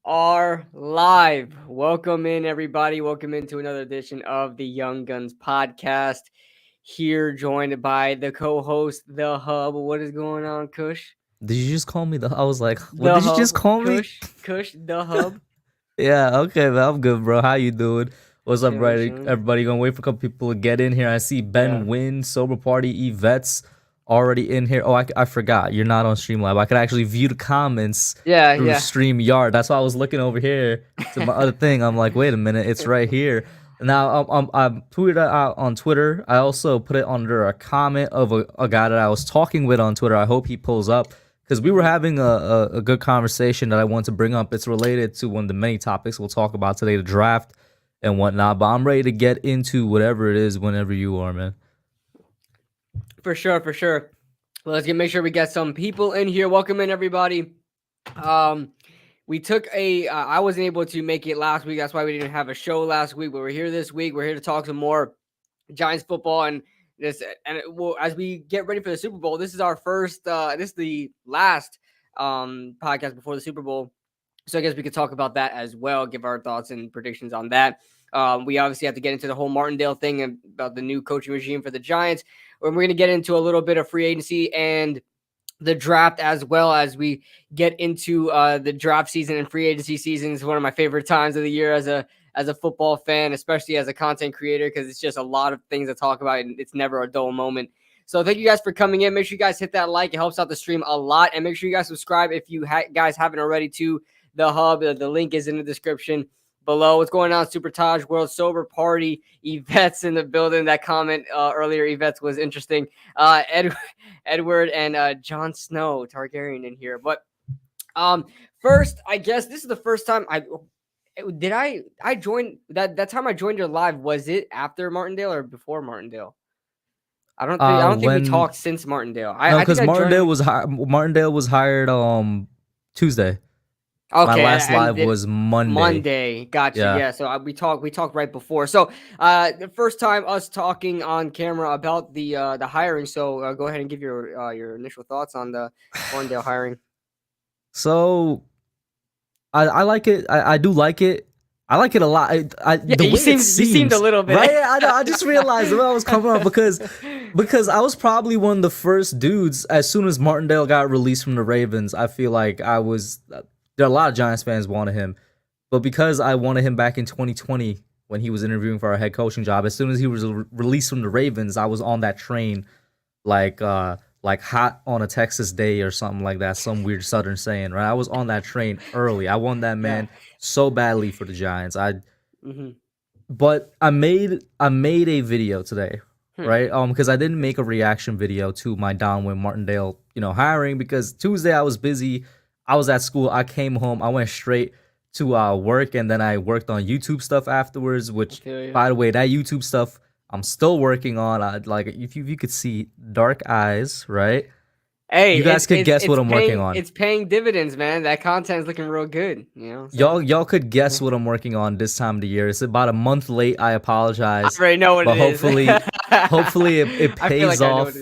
are live. Welcome in, everybody. Welcome into another edition of the Young Guns podcast. Here, joined by the co-host, the Hub. What is going on, Kush? Did you just call me the? I was like, what The did you just Hub, call me? Kush, the Hub. Yeah, okay, man, I'm good, bro. How you doing? What's up, Chilling, everybody? chilling. Everybody gonna wait for a couple people to get in here. I see Yeah, Ben Wynn, Sober Party, Yvette's already in here. Oh, I forgot. You're not on Streamlab. I could actually view the comments yeah, through yeah. StreamYard. That's why I was looking over here to my other thing. I'm like, wait a minute, it's right here. Now, I tweeted it out on Twitter. I also put it under a comment of a guy that I was talking with on Twitter. I hope he pulls up because we were having a good conversation that I want to bring up. It's related to one of the many topics we'll talk about today, the draft and whatnot. But I'm ready to get into whatever it is whenever you are, man. For sure, for sure. Well, make sure we get some people in here. Welcome in, everybody. We took I wasn't able to make it last week. That's why we didn't have a show last week. But we're here this week. We're here to talk some more Giants football and this. And well, as we get ready for the Super Bowl, this is our first. This is the last podcast before the Super Bowl. So I guess we could talk about that as well. Give our thoughts and predictions on that. We obviously have to get into the whole Martindale thing and about the new coaching regime for the Giants. And we're going to get into a little bit of free agency and the draft, as well as we get into the draft season and free agency season. Is one of my favorite times of the year as a football fan, especially as a content creator, because it's just a lot of things to talk about and it's never a dull moment. So thank you guys for coming in. Make sure you guys hit that like. It helps out the stream a lot. And make sure you guys subscribe if you guys haven't already to the Hub. The link is in the description below. What's going on, Super Taj World Sober Party? Yvette's in the building. That comment earlier, Yvette's, was interesting. Edward and Jon Snow Targaryen in here. But first, I guess this is the first time I joined that time I joined your live. Was it after Martindale or before Martindale? I don't think we talked since Martindale. No, because Martindale was hired Tuesday. Okay, my last live was Monday. Gotcha. Yeah. So we talked right before. So the first time us talking on camera about the hiring. So go ahead and give your initial thoughts on the Martindale hiring. So I like it. I do like it. I like it a lot. You seemed a little bit right. I just realized when I was coming up because I was probably one of the first dudes as soon as Martindale got released from the Ravens. I feel like I was. There are a lot of Giants fans wanted him, but because I wanted him back in 2020 when he was interviewing for our head coaching job, as soon as he was released from the Ravens, I was on that train, like hot on a Texas day or something like that, some weird Southern saying, right? I was on that train early. I want that man so badly for the Giants. But I made a video today, right? Because I didn't make a reaction video to my downwind Martindale, hiring, because Tuesday I was busy. I was at school. I came home. I went straight to work, and then I worked on YouTube stuff afterwards. Which, by the way, that YouTube stuff I'm still working on. If you could see dark eyes, right? Hey, you guys could guess what I'm working on. It's paying dividends, man. That content's looking real good. So. Y'all could guess what I'm working on this time of the year. It's about a month late. I apologize. I already know what it is. Hopefully it pays off.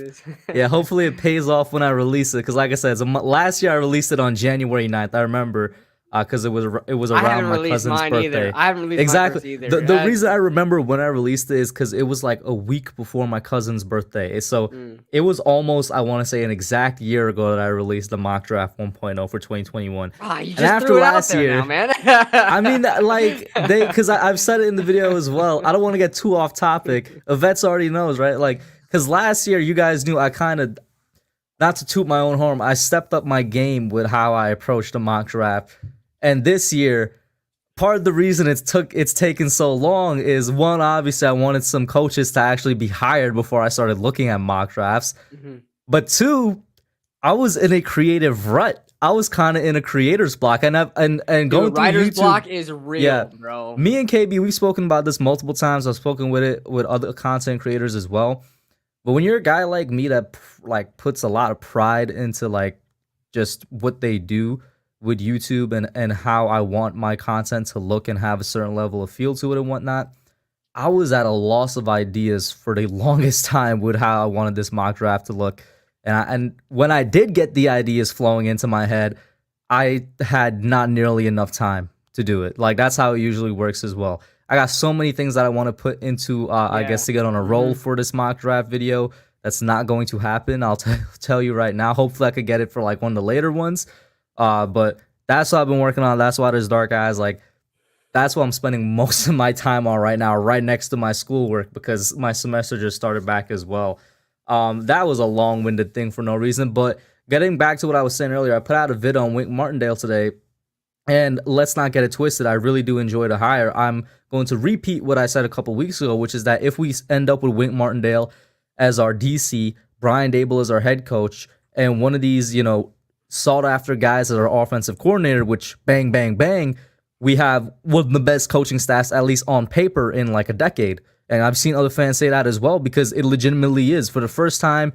Yeah, hopefully it pays off when I release it. Because like I said, last year I released it on January 9th. I remember. Because it was around my cousin's birthday. I haven't released mine either. The reason I remember when I released it is because it was like a week before my cousin's birthday. So it was almost, I want to say, an exact year ago that I released the mock draft 1.0 for 2021. You just threw it out there now, man. I mean, because I've said it in the video as well. I don't want to get too off topic. Yvette's already knows, right? Because last year you guys knew I kind of, not to toot my own horn, I stepped up my game with how I approached the mock draft. And this year, part of the reason it's taken so long is, one, obviously I wanted some coaches to actually be hired before I started looking at mock drafts. But two, I was in a creative rut. I was kind of in a creator's block, and going through writer's YouTube, block is real, bro. Me and KB, we've spoken about this multiple times. I've spoken with other content creators as well. But when you're a guy like me that puts a lot of pride into just what they do with YouTube and how I want my content to look and have a certain level of feel to it and whatnot, I was at a loss of ideas for the longest time with how I wanted this mock draft to look. And when I did get the ideas flowing into my head, I had not nearly enough time. to do it. Like that's how it usually works as well. I got so many things that I want to put into, I Yeah. guess, to get on a roll for this mock draft video. That's not going to happen. I'll tell you right now. Hopefully, I could get it for like one of the later ones. But that's what I've been working on. That's why there's dark eyes. Like that's what I'm spending most of my time on right now, right next to my schoolwork because my semester just started back as well. That was a long-winded thing for no reason. But getting back to what I was saying earlier, I put out a vid on Wink Martindale today. And let's not get it twisted. I really do enjoy the hire. I'm going to repeat what I said a couple weeks ago, which is that if we end up with Wink Martindale as our DC, Brian Dable as our head coach, and one of these, sought after guys as our offensive coordinator, which bang, bang, bang, we have one of the best coaching staffs, at least on paper, in like a decade. And I've seen other fans say that as well because it legitimately is. For the first time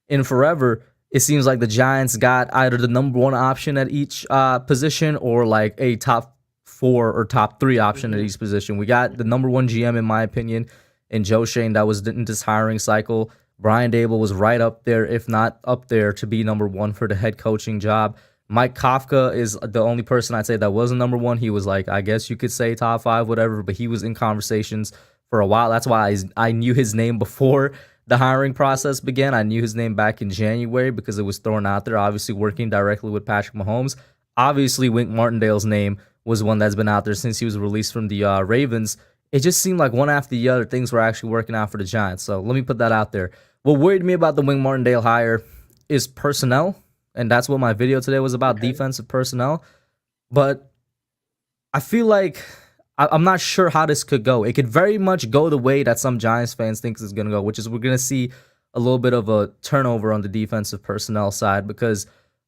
in forever, it seems like the Giants got either the number one option at each position or like a top 4 or top 3 option at each position. We got the number one GM, in my opinion, in Joe Shane. That was in this hiring cycle. Brian Dable was right up there, if not up there, to be number one for the head coaching job. Mike Kafka is the only person I'd say that wasn't number one. He was like, I guess you could say top 5, whatever, but he was in conversations for a while. That's why I knew his name before the hiring process began. I knew his name back in January because it was thrown out there, obviously working directly with Patrick Mahomes. Obviously, Wink Martindale's name was one that's been out there since he was released from the Ravens. It just seemed like one after the other, things were actually working out for the Giants. So let me put that out there. What worried me about the Wink Martindale hire is personnel, and that's what my video today was about, defensive personnel. But I feel like I'm not sure how this could go. It could very much go the way that some Giants fans think it's going to go, which is we're going to see a little bit of a turnover on the defensive personnel side because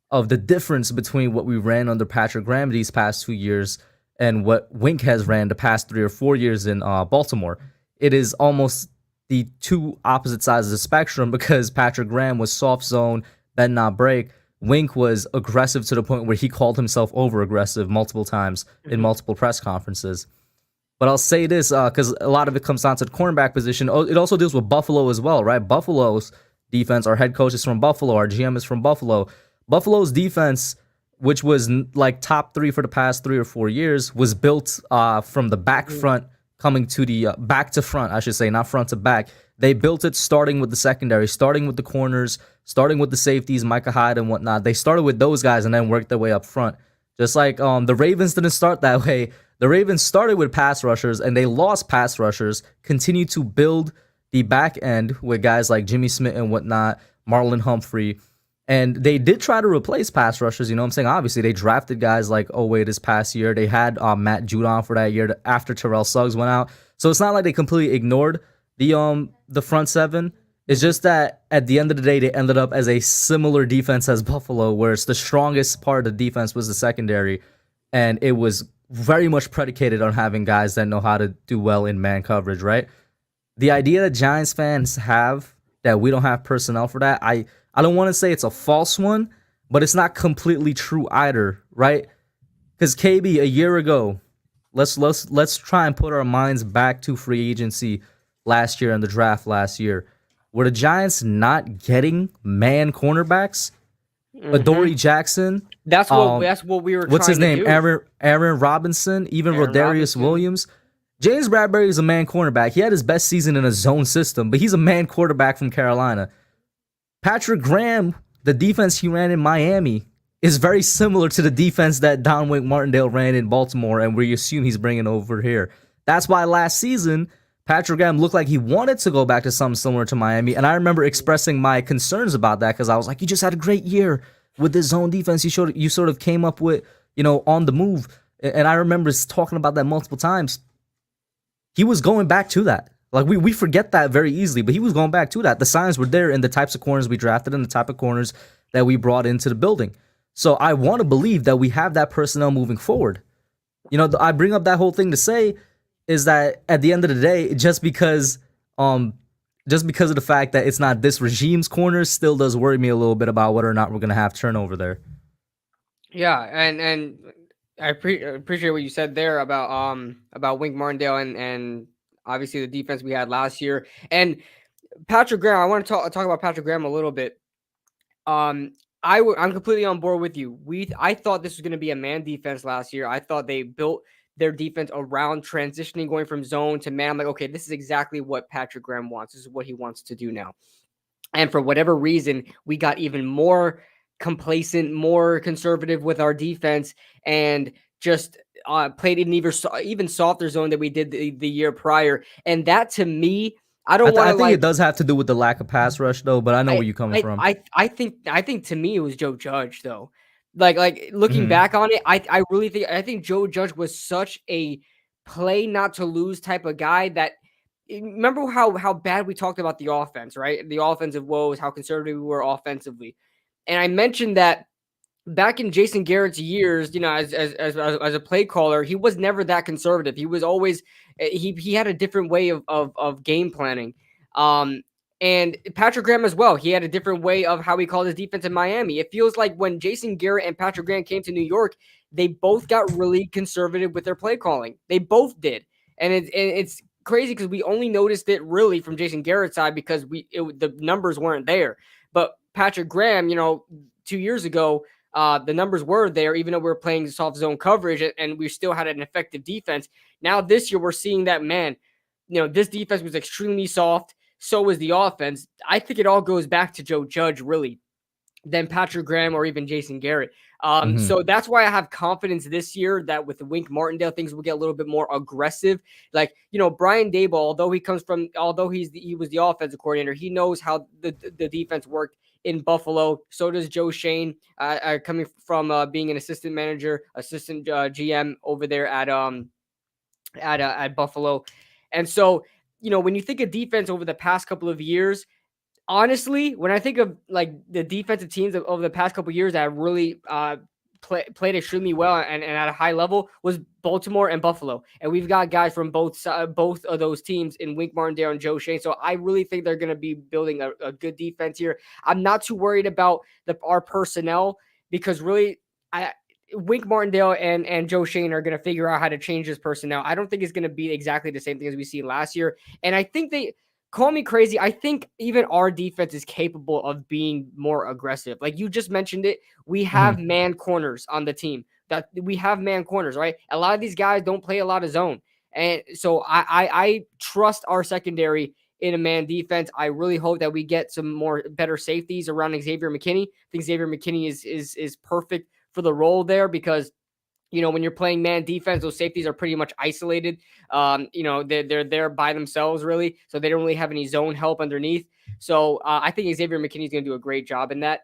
of the difference between what we ran under Patrick Graham these past 2 years and what Wink has ran the past 3 or 4 years in Baltimore. It is almost the two opposite sides of the spectrum because Patrick Graham was soft zone, bend not break. Wink was aggressive to the point where he called himself over-aggressive multiple times in multiple press conferences. But I'll say this because a lot of it comes down to the cornerback position. It also deals with Buffalo as well, right? Buffalo's defense, our head coach is from Buffalo. Our GM is from Buffalo. Buffalo's defense, which was like top 3 for the past 3 or 4 years, was built from the back front coming to the back to front, I should say, not front to back. They built it starting with the secondary, starting with the corners, starting with the safeties, Micah Hyde and whatnot. They started with those guys and then worked their way up front. Just like the Ravens didn't start that way. The Ravens started with pass rushers and they lost pass rushers, continued to build the back end with guys like Jimmy Smith and whatnot, Marlon Humphrey. And they did try to replace pass rushers, you know what I'm saying? Obviously, they drafted guys like Oweh this past year. They had Matt Judon for that year after Terrell Suggs went out. So it's not like they completely ignored the front seven. It's just that at the end of the day, they ended up as a similar defense as Buffalo, where it's the strongest part of the defense was the secondary. And it was very much predicated on having guys that know how to do well in man coverage, right? The idea that Giants fans have that we don't have personnel for that, I don't want to say it's a false one, but it's not completely true either, right? Because KB, a year ago, let's try and put our minds back to free agency last year and the draft last year. Were the Giants not getting man cornerbacks? Adoree Jackson. That's what we were. What's his name? To do. Aaron Robinson. Even Rodarius Williams. James Bradbury is a man cornerback. He had his best season in a zone system, but he's a man quarterback from Carolina. Patrick Graham, the defense he ran in Miami, is very similar to the defense that Don Wink Martindale ran in Baltimore, and we assume he's bringing over here. That's why last season, Patrick Graham looked like he wanted to go back to something similar to Miami, and I remember expressing my concerns about that because I was like, you just had a great year with this zone defense you sort of came up with, on the move. And I remember talking about that multiple times. He was going back to that. Like, we forget that very easily, but he was going back to that. The signs were there in the types of corners we drafted and the type of corners that we brought into the building. So I want to believe that we have that personnel moving forward. I bring up that whole thing to say is that at the end of the day, just because of the fact that it's not this regime's corners still does worry me a little bit about whether or not we're going to have turnover there. Yeah, and I appreciate what you said there about Wink Martindale and obviously the defense we had last year. And Patrick Graham, I want to talk about Patrick Graham a little bit. I'm completely on board with you. I thought this was going to be a man defense last year. I thought they built their defense around transitioning, going from zone to man. I'm like, okay, this is exactly what Patrick Graham wants. This is what he wants to do now. And for whatever reason, we got even more complacent, more conservative with our defense, and just played an even softer zone than we did the year prior. And that, to me, I don't want I to think it does have to do with the lack of pass rush, though. But I know where you're coming from. I think to me it was Joe Judge, though. Like looking Mhm. back on it, I really think Joe Judge was such a play not to lose type of guy that. Remember how bad we talked about the offense, right? The offensive woes, how conservative we were offensively. And I mentioned that back in Jason Garrett's years, as a play caller, he was never that conservative. He was always he had a different way of game planning. And Patrick Graham as well. He had a different way of how he called his defense in Miami. It feels like when Jason Garrett and Patrick Graham came to New York, they both got really conservative with their play calling. They both did. And it's crazy because we only noticed it really from Jason Garrett's side because the numbers weren't there. But Patrick Graham, 2 years ago, the numbers were there, even though we were playing soft zone coverage and we still had an effective defense. Now this year we're seeing that, man, this defense was extremely soft. So was the offense. I think it all goes back to Joe Judge, really, than Patrick Graham or even Jason Garrett. So that's why I have confidence this year that with the Wink Martindale, things will get a little bit more aggressive. Like, Brian Daboll, although he was the offensive coordinator, he knows how the defense worked in Buffalo. So does Joe Shane, coming from being an assistant GM over there at Buffalo. And so, when you think of defense over the past couple of years, honestly, when I think of like the defensive teams over the past couple of years that have really played extremely well and at a high level, was Baltimore and Buffalo. And we've got guys from both of those teams in Wink Martindale and Joe Shane. So I really think they're going to be building a good defense here. I'm not too worried about our personnel because really Wink Martindale and Joe Shane are going to figure out how to change his personnel. I don't think it's going to be exactly the same thing as we see last year. And I think call me crazy, I think even our defense is capable of being more aggressive. Like you just mentioned it, we have man corners on the team. That we have man corners, right? A lot of these guys don't play a lot of zone. And so I trust our secondary in a man defense. I really hope that we get some better safeties around Xavier McKinney. I think Xavier McKinney is perfect for the role there because when you're playing man defense, those safeties are pretty much isolated. They're there by themselves, really. So they don't really have any zone help underneath. So I think Xavier McKinney is going to do a great job in that.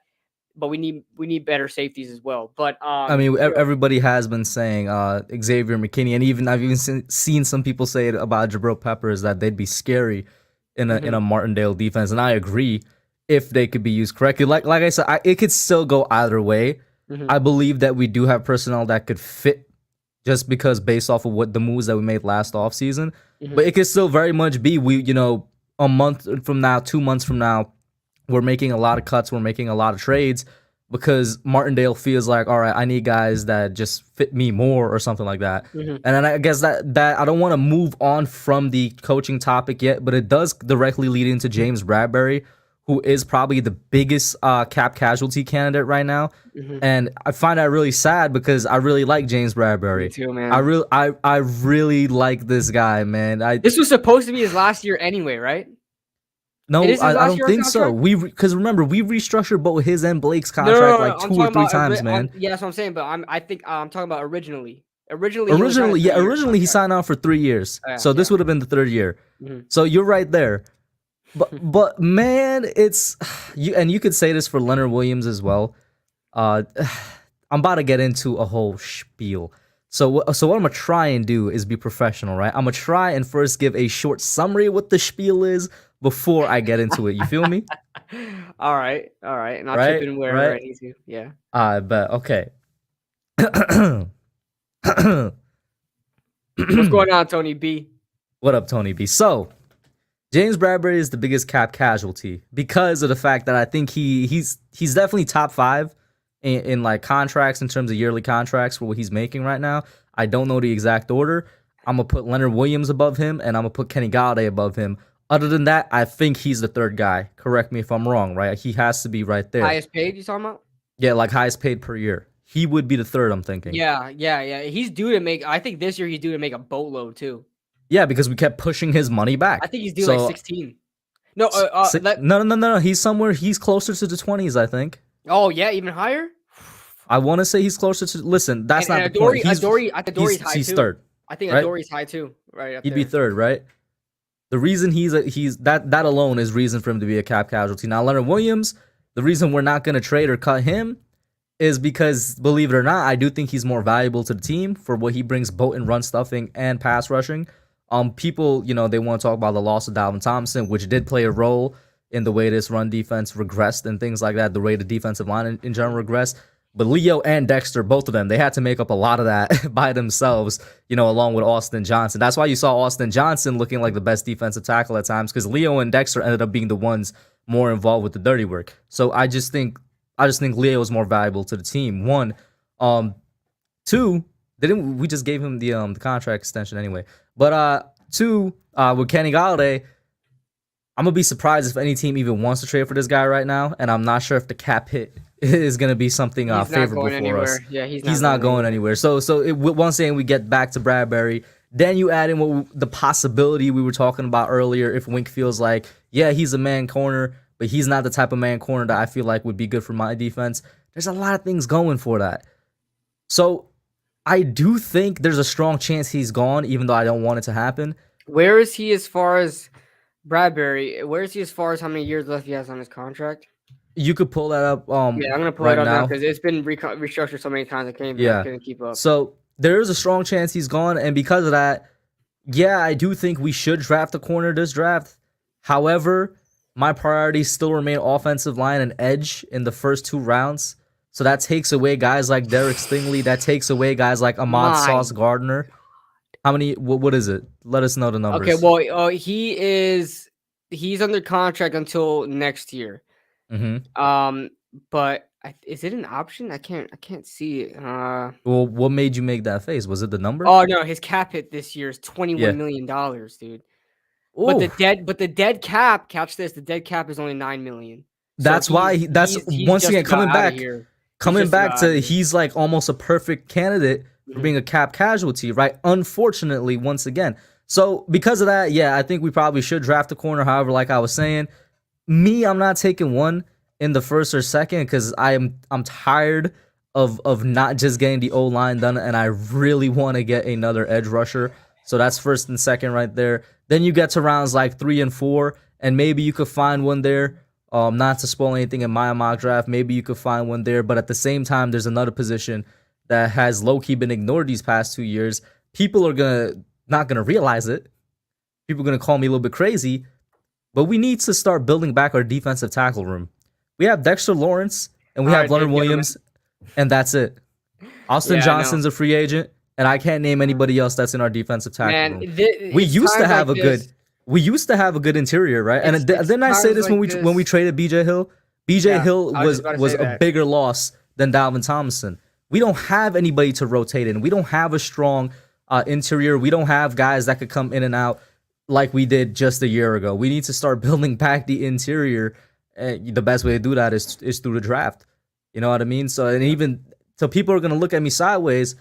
But we need better safeties as well. But I mean, everybody has been saying Xavier McKinney, and I've even seen some people say it about Jabril Peppers that they'd be scary in a Martindale defense, and I agree if they could be used correctly. Like I said, it could still go either way. I believe that we do have personnel that could fit just because based off of what the moves that we made last offseason. But it could still very much be a month from now, 2 months from now, we're making a lot of cuts, we're making a lot of trades because Martindale feels like, all right, I need guys that just fit me more or something like that. And then I guess that I don't want to move on from the coaching topic yet, but it does directly lead into James Bradbury, who is probably the biggest cap casualty candidate right now. And I find that really sad because I really like James Bradbury. Me too, man. I really like this guy, man. This was supposed to be his last year anyway, right? No, I don't think so. Because remember, we restructured both his and Blake's contract like 2 or 3 times, man. Yeah, that's what I'm saying. But I think I'm talking about originally. Originally, he signed on for 3 years. So this would have been the 3rd year. So you're right there. But man, it's you, and you could say this for Leonard Williams as well. I'm about to get into a whole spiel. So what I'm gonna try and do is be professional, right? I'm gonna try and first give a short summary of what the spiel is before I get into it. You feel me? All right, and I'll chip in wherever I need to. Yeah. I bet. Okay. What's going on, Tony B? What up, Tony B? So, James Bradbury is the biggest cap casualty because of the fact that I think he's definitely top 5 in like contracts in terms of yearly contracts for what he's making right now. I don't know the exact order. I'm gonna put Leonard Williams above him, and I'm gonna put Kenny Galladay above him. Other than that, I think he's the 3rd guy. Correct me if I'm wrong, right? He has to be right there. Highest paid, you talking about? Yeah, like highest paid per year. he would be the third. I'm thinking. Yeah. He's due to make. I think this year he's due to make a boatload too. Yeah, because we kept pushing his money back. I think he's due like 16. No, No. He's closer to the 20s, I think. Oh yeah, even higher. I want to say he's closer to. Listen, that's And not the point. Adori's high he's too. third. I think right? Adori's high too. Right up He'd there. be third, right? The reason he's that alone is reason for him to be a cap casualty. Now Leonard Williams, the reason we're not going to trade or cut him is because, believe it or not, I do think he's more valuable to the team for what he brings, both in run stuffing and pass rushing. People, they want to talk about the loss of Dalvin Thompson, which did play a role in the way this run defense regressed and things like that, the way the defensive line in general regressed. But Leo and Dexter, both of them, they had to make up a lot of that by themselves, along with Austin Johnson. That's why you saw Austin Johnson looking like the best defensive tackle at times, because Leo and Dexter ended up being the ones more involved with the dirty work. So I just think Leo is more valuable to the team. One, two, we just gave him the contract extension anyway. But two, with Kenny Golladay, I'm gonna be surprised if any team even wants to trade for this guy right now, and I'm not sure if the cap hit is gonna be something favorable for us. Yeah, he's not going anywhere. So once again, we get back to Bradbury. Then you add in the possibility we were talking about earlier. If Wink feels like, yeah, he's a man corner, but he's not the type of man corner that I feel like would be good for my defense. There's a lot of things going for that. So I do think there's a strong chance he's gone, even though I don't want it to happen. Where is he as far as Bradbury? Where is he as far as how many years left he has on his contract? You could pull that up. Yeah, I'm gonna pull it up now because it's been restructured so many times. I couldn't keep up. So there is a strong chance he's gone, and because of that, yeah, I do think we should draft a corner this draft. However, my priorities still remain offensive line and edge in the first 2 rounds. So that takes away guys like Derek Stingley. That takes away guys like Ahmad Sauce Gardner. How many? What is it? Let us know the numbers. Okay, well, he's under contract until next year. Mm-hmm. But is it an option? I can't see it. Well, what made you make that face? Was it the number? Oh no, his cap hit this year is $21 million, dude. Ooh. But the dead cap. Catch this: the dead cap is only $9 million. That's why he's once again coming back to he's like almost a perfect candidate for being a cap casualty, right? Unfortunately, once again. So because of that, yeah, I think we probably should draft a corner. However, like I was saying, I'm not taking one in the first or second because I'm tired of not just getting the O-line done, and I really want to get another edge rusher. So that's first and second right there. Then you get to rounds like 3 and 4, and maybe you could find one there. Not to spoil anything in my mock draft, maybe you could find one there. But at the same time, there's another position that has low-key been ignored these past 2 years. People are not gonna realize it. People are gonna call me a little bit crazy, but we need to start building back our defensive tackle room. We have Dexter Lawrence and we have Leonard Williams, and that's it. Austin Johnson's a free agent, and I can't name anybody else that's in our defensive tackle room. We used to have a good interior, right? And didn't I say this when we traded BJ Hill? BJ Hill was a bigger loss than Dalvin Thompson. We don't have anybody to rotate in. We don't have a strong interior. We don't have guys that could come in and out like we did just a year ago. We need to start building back the interior. The best way to do that is through the draft. You know what I mean? So people are going to look at me sideways,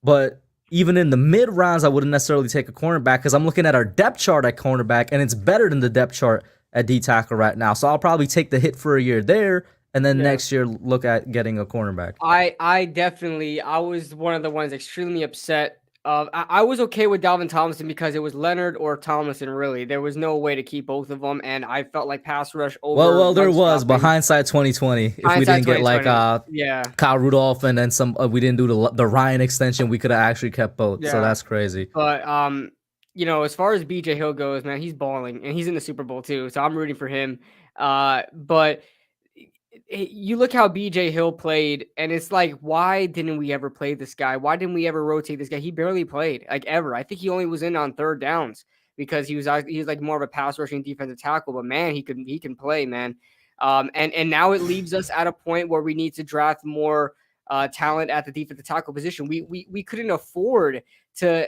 but even in the mid rounds, I wouldn't necessarily take a cornerback because I'm looking at our depth chart at cornerback, and it's better than the depth chart at D tackle right now. So I'll probably take the hit for a year there, and then next year look at getting a cornerback. I was one of the ones extremely upset. I was okay with Dalvin Tomlinson because it was Leonard or Tomlinson. Really, there was no way to keep both of them, and I felt like pass rush over. Well, there was, but hindsight 2020. If we didn't get like Kyle Rudolph and then some, we didn't do the Ryan extension, we could have actually kept both. Yeah. So that's crazy. But as far as BJ Hill goes, man, he's balling, and he's in the Super Bowl too. So I'm rooting for him. But you look how BJ Hill played, and it's like, why didn't we ever play this guy? Why didn't we ever rotate this guy? He barely played, like, ever. I think he only was in on third downs because he was like more of a pass rushing defensive tackle. But man, he can play, man. And now it leaves us at a point where we need to draft more talent at the defensive tackle position. We couldn't afford to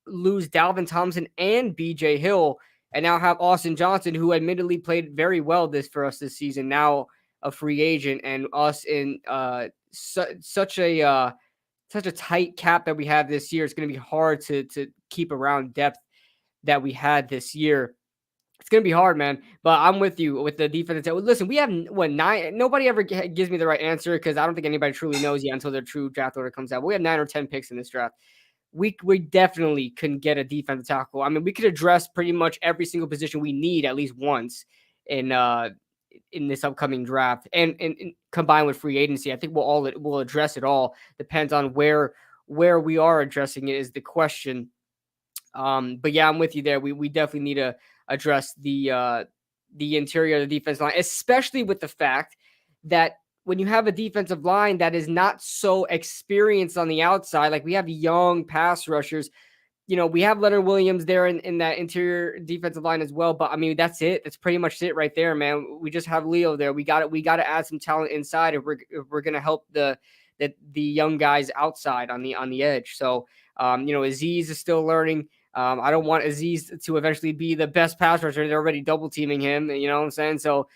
lose Dalvin Thompson and BJ Hill, and now have Austin Johnson, who admittedly played very well for us this season, now a free agent, and us in such a tight cap that we have this year. It's going to be hard to keep around depth that we had this year. It's going to be hard, man. But I'm with you with the defense. Listen, we have what 9. Nobody ever gives me the right answer because I don't think anybody truly knows yet until their true draft order comes out. We have 9 or 10 picks in this draft. We definitely couldn't get a defensive tackle. I mean, we could address pretty much every single position we need at least once in this upcoming draft, and combined with free agency. I think we'll address it all. Depends on where we are addressing it is the question. But yeah, I'm with you there. We definitely need to address the interior of the defense line, especially with the fact that when you have a defensive line that is not so experienced on the outside, like we have young pass rushers, we have Leonard Williams there in that interior defensive line as well. But I mean, that's it. That's pretty much it right there, man. We just have Leo there. We got to add some talent inside if we're going to help the young guys outside on the edge. So, Aziz is still learning. I don't want Aziz to eventually be the best pass rusher. They're already double teaming him. You know what I'm saying? So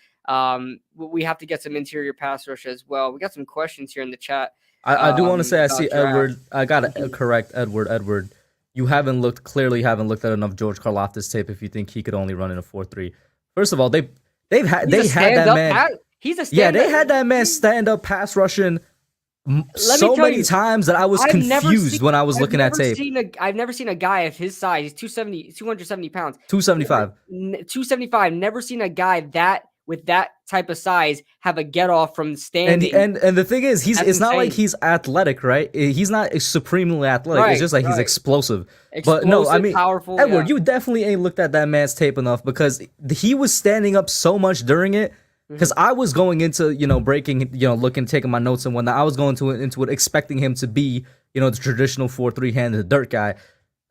we have to get some interior pass rush as well. We got some questions here in the chat. I do want to say I see draft. Edward. I got to correct Edward. You haven't looked at enough George Karlaftis tape if you think he could only run in a 4-3. First of all, they had that man. He's a they had that man stand up pass rushing so many times that I was confused when I was looking at tape. I've never seen a guy of his size. He's 270 pounds. 275. 275. Never seen a guy with that type of size have a get off from standing. And the thing is, it's not like he's athletic, right? He's not supremely athletic. Right, it's just like he's explosive. But no, I mean, powerful, Edward, you definitely ain't looked at that man's tape enough because he was standing up so much during it. Because I was going into, breaking, looking, taking my notes and whatnot. I was going into it expecting him to be, the traditional 4-3 handed dirt guy.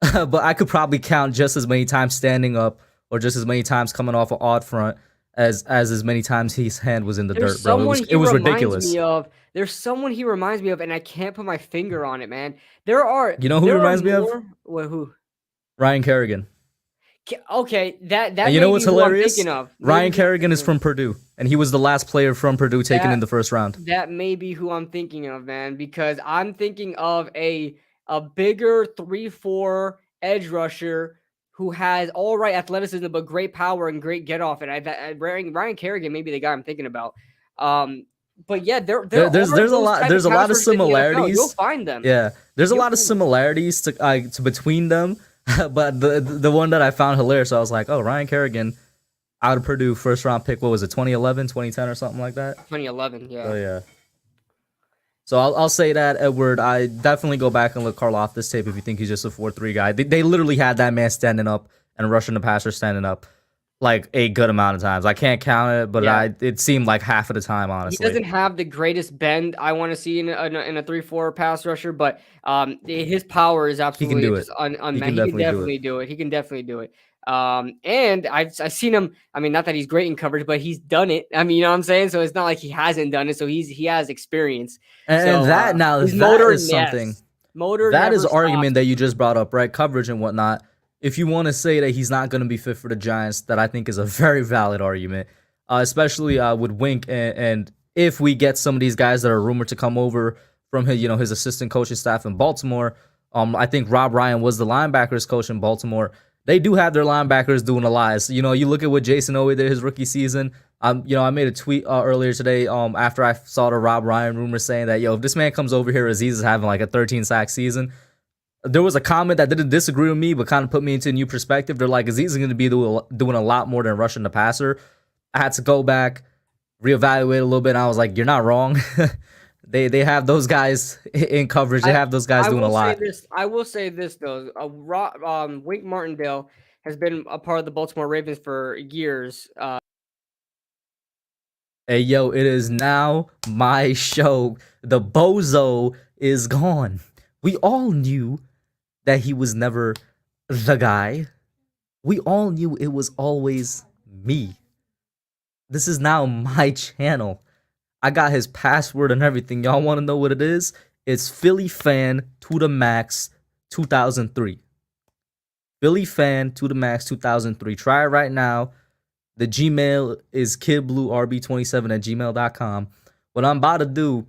But I could probably count just as many times standing up or just as many times coming off an odd front as many times his hand was in the dirt, bro. It was ridiculous. There's someone he reminds me of, and I can't put my finger on it, man. There are. You know who he reminds me of? Well, who? Ryan Kerrigan. Okay, that and you know what's hilarious? Ryan Kerrigan is from Purdue, and he was the last player from Purdue taken in the first round. That may be who I'm thinking of, man, because I'm thinking of a bigger 3-4 edge rusher who has all right athleticism but great power and great get off. And Ryan Kerrigan may be the guy I'm thinking about. But yeah, there's a lot of similarities. You'll find them. Yeah, there's a lot of similarities to between them. But the one that I found hilarious, I was like, oh, Ryan Kerrigan out of Purdue, first round pick. What was it, 2011, 2010 or something like that? 2011, yeah. Oh, yeah. So I'll say that, Edward. I definitely go back and look Karlaftis tape if you think he's just a 4-3 guy. They literally had that man standing up and rushing the passer standing up like a good amount of times. I can't count it, but it seemed like half of the time, honestly. He doesn't have the greatest bend I want to see in a 3-4 pass rusher, but his power is absolutely just unmatched. He can definitely do it. He can definitely do it. And I've seen him. I mean, not that he's great in coverage, but he's done it. I mean, you know what I'm saying? So it's not like he hasn't done it. So he has experience. And that is something. Yes. Motor. That is an argument that you just brought up, right? Coverage and whatnot. If you want to say that he's not going to be fit for the Giants, that I think is a very valid argument, especially with Wink. And if we get some of these guys that are rumored to come over from his assistant coaching staff in Baltimore, I think Rob Ryan was the linebackers coach in Baltimore. They do have their linebackers doing a lot. So, you look at what Jason Owe did his rookie season. I made a tweet earlier today after I saw the Rob Ryan rumor saying that, if this man comes over here, Aziz is having like a 13-sack season. There was a comment that didn't disagree with me, but kind of put me into a new perspective. They're like, Aziz is going to be doing a lot more than rushing the passer. I had to go back, reevaluate a little bit, and I was like, you're not wrong. They have those guys in coverage. They have those guys doing a lot. I will say this, though. Wink Martindale has been a part of the Baltimore Ravens for years. Hey, yo, it is now my show. The bozo is gone. We all knew that he was never the guy. We all knew it was always me. This is now my channel. I got his password and everything. Y'all want to know what it is? It's Philly Fan to the Max 2003. Philly Fan to the Max 2003. Try it right now. The Gmail is kidbluerb27@gmail.com. What I'm about to do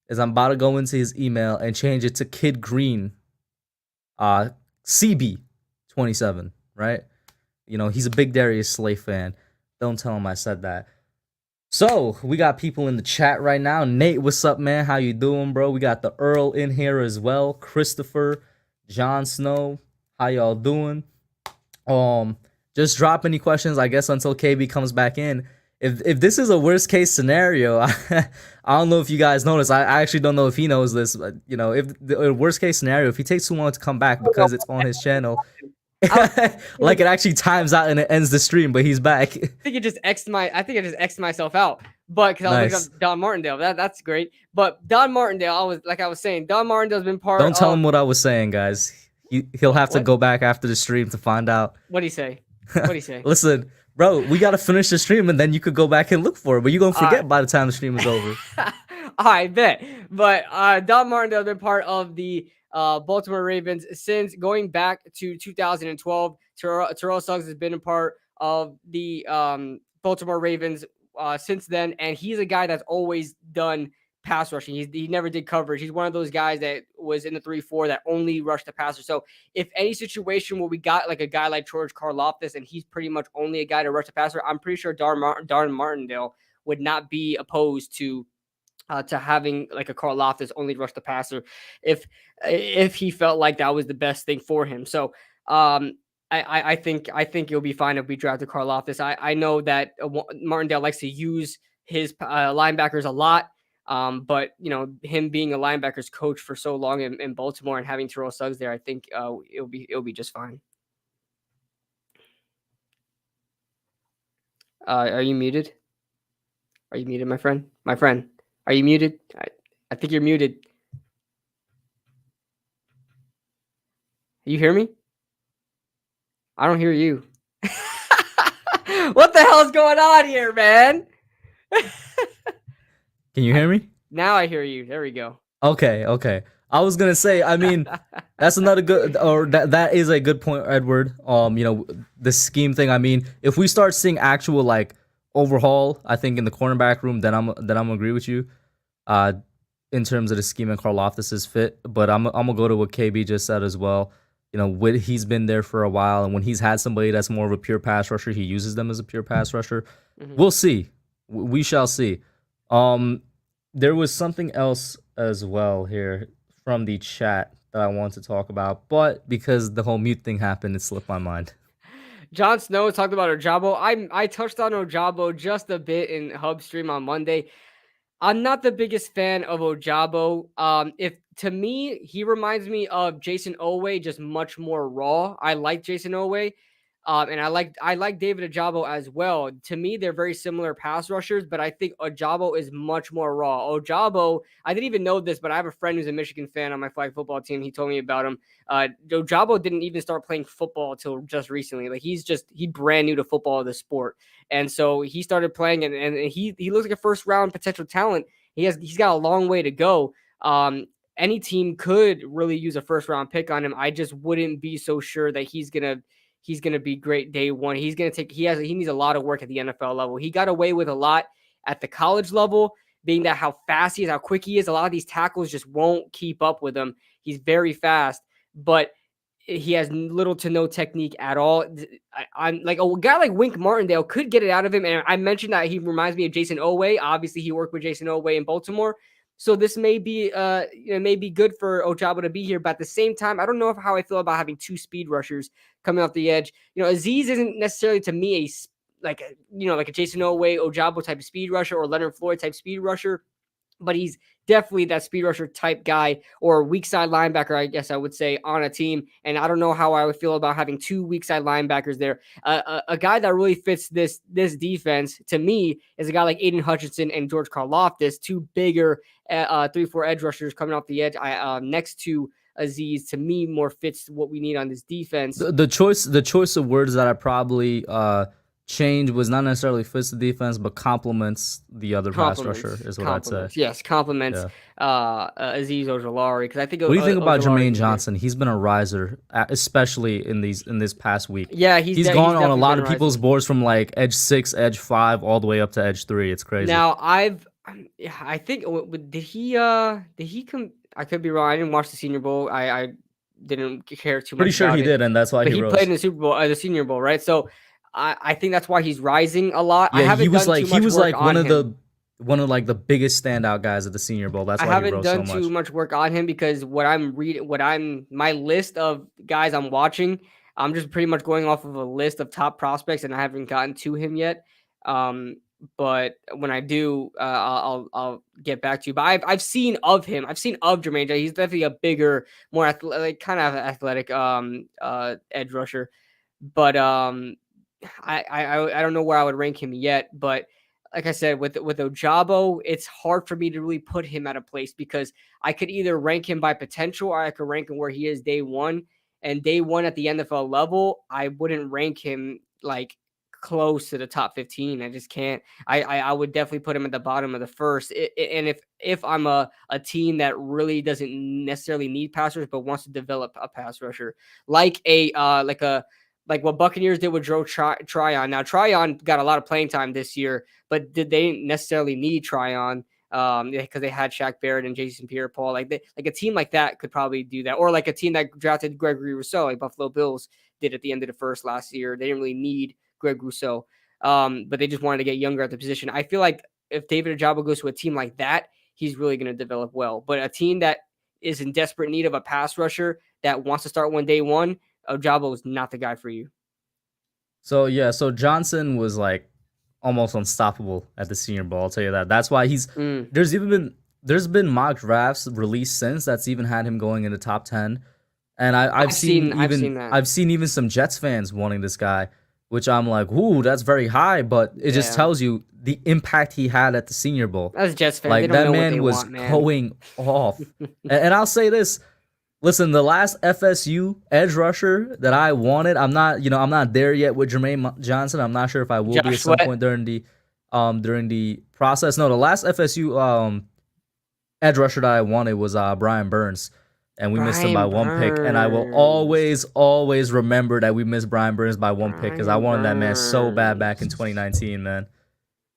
is I'm about to go into his email and change it to Kid Green, CB27, right? You know, he's a big Darius Slay fan. Don't tell him I said that. So we got people in the chat right now. Nate, what's up, man? How you doing, bro? We got the Earl in here as well. Christopher, Jon Snow, how y'all doing? Just drop any questions, I guess, until KB comes back in. If this is a worst case scenario, I don't know if you guys notice. I actually don't know if he knows this, but you know, if the worst case scenario, if he takes too long to come back because it's on his channel, like it actually times out and it ends the stream, but he's back. I think I just X'd myself out, but because I was looking up Don Martindale, that's great. But Don Martindale, I was saying, Don Martindale's been part. Don't tell him what I was saying, guys. He'll have to go back after the stream to find out. What'd he say? What'd he say? Listen, bro, we gotta finish the stream and then you could go back and look for it. But you're gonna forget by the time the stream is over. I bet. But Don Martindale has been part of the Baltimore Ravens since going back to 2012. Terrell Suggs has been a part of the Baltimore Ravens since then, and he's a guy that's always done pass rushing. He never did coverage. He's one of those guys that was in the 3-4 that only rushed the passer. So if any situation where we got like a guy like George Karlaftis and he's pretty much only a guy to rush the passer, I'm pretty sure Don Martindale would not be opposed to having like a Karlaftis only rush the passer if he felt like that was the best thing for him. So I think it'll be fine if we draft the Karlaftis. I know that Martindale likes to use his linebackers a lot. But you know, him being a linebackers coach for so long in Baltimore and having Terrell Suggs there, I think it'll be just fine. Are you muted? Are you muted, my friend? My friend, are you muted? I think you're muted. You hear me? I don't hear you. What the hell's going on here, man? Can you hear me? Now I hear you. There we go. Okay. I was gonna say, I mean, that's another good, or that is a good point, Edward. You know, the scheme thing. I mean, if we start seeing actual like overhaul, I think in the cornerback room, then I'm gonna agree with you. In terms of the scheme and Karlaftis' fit, but I'm gonna go to what KB just said as well. You know, he's been there for a while, and when he's had somebody that's more of a pure pass rusher, he uses them as a pure pass rusher. Mm-hmm. We'll see. We shall see. There was something else as well here from the chat that I want to talk about, but because the whole mute thing happened, it slipped my mind. Jon Snow talked about Ojabo. I touched on Ojabo just a bit in Hub Stream on Monday. I'm not the biggest fan of Ojabo. If to me, he reminds me of Jason Oweh, just much more raw. I like Jason Oweh. And I like David Ojabo as well. To me, they're very similar pass rushers, but I think Ojabo is much more raw. Ojabo, I didn't even know this, but I have a friend who's a Michigan fan on my flag football team. He told me about him. Ojabo didn't even start playing football until just recently. Like he's brand new to football, the sport. And so he started playing and he looks like a first round potential talent. He's got a long way to go. Any team could really use a first round pick on him. I just wouldn't be so sure that he's going to be great day one. He needs a lot of work at the NFL level. He got away with a lot at the college level, being that how fast he is, how quick he is. A lot of these tackles just won't keep up with him. He's very fast, but he has little to no technique at all. I'm like a guy like Wink Martindale could get it out of him. And I mentioned that he reminds me of Jason Oweh. Obviously, he worked with Jason Oweh in Baltimore. So this may be good for Ojabo to be here, but at the same time, I don't know how I feel about having two speed rushers coming off the edge. You know, Azeez isn't necessarily to me like a Jason Oweh, Ojabo type of speed rusher or Leonard Floyd type speed rusher, but he's definitely that speed rusher type guy or weak side linebacker, I guess I would say, on a team. And I don't know how I would feel about having two weak side linebackers there. A guy that really fits this defense to me is a guy like Aiden Hutchinson and George Karlaftis, two bigger 3-4 edge rushers coming off the edge. Next to Azeez, to me, more fits what we need on this defense. The choice of words that I probably change was not necessarily fits the defense, but complements the other pass rusher is what I'd say. Yes, complements Azeez Ojulari, because I think. What do you think about Jermaine Johnson? He's been a riser, especially in this past week. Yeah, he's gone on a lot of people's boards from like edge 6, edge 5, all the way up to edge 3. It's crazy. Now Yeah, I think did he come? I could be wrong. I didn't watch the Senior Bowl. I didn't care too Pretty much sure about he it, did, and that's why but he he played in rose. the Super Bowl, the Senior Bowl, right? So I think that's why he's rising a lot. I Yeah, haven't done too he much was work like on him. one of like the biggest standout guys at the Senior Bowl. That's I why he haven't rose so done too much. much work on him because my list of guys I'm watching, I'm just pretty much going off of a list of top prospects, and I haven't gotten to him yet. Um, but when I do, I'll get back to you. But I've seen of him. I've seen of Jermaine J. He's definitely a bigger, more athletic, kind of athletic edge rusher. But I don't know where I would rank him yet, but like I said, with Ojabo, it's hard for me to really put him at a place because I could either rank him by potential or I could rank him where he is day one. And day one at the NFL level, I wouldn't rank him like close to the top 15. I just can't. I would definitely put him at the bottom of the first. And if I'm a team that really doesn't necessarily need passers but wants to develop a pass rusher, like like what Buccaneers did with Joe Tryon. Now Tryon got a lot of playing time this year, but they didn't necessarily need Tryon because they had Shaq Barrett and Jason Pierre-Paul. Like a team like that could probably do that, or like a team that drafted Gregory Rousseau, like Buffalo Bills did at the end of the first last year. They didn't really need Greg Rousseau, but they just wanted to get younger at the position. I feel like if David Ojabo goes to a team like that, he's really going to develop well. But a team that is in desperate need of a pass rusher that wants to start day one, Ojabo is not the guy for you. So yeah, so Johnson was like almost unstoppable at the Senior Bowl. I'll tell you that. That's why he's there's been mock drafts released since that's even had him going in the top 10. And I've seen that. I've seen even some Jets fans wanting this guy, which I'm like, ooh, that's very high, but it just tells you the impact he had at the Senior Bowl. As Jets fans, like that man was going off. And I'll say this. Listen, the last FSU edge rusher that I wanted, I'm not there yet with Jermaine Johnson. I'm not sure if I will be at some point during the process. No, the last FSU edge rusher that I wanted was Brian Burns, and we missed him by one pick. And I will always remember that we missed Brian Burns by one pick because I wanted that man so bad back in 2019, man.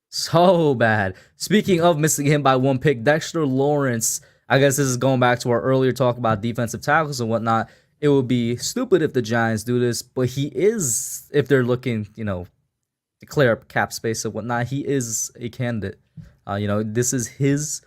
So bad. Speaking of missing him by one pick, Dexter Lawrence. I guess this is going back to our earlier talk about defensive tackles and whatnot. It would be stupid if the Giants do this, but he is, if they're looking, to clear up cap space and whatnot, he is a candidate. This is his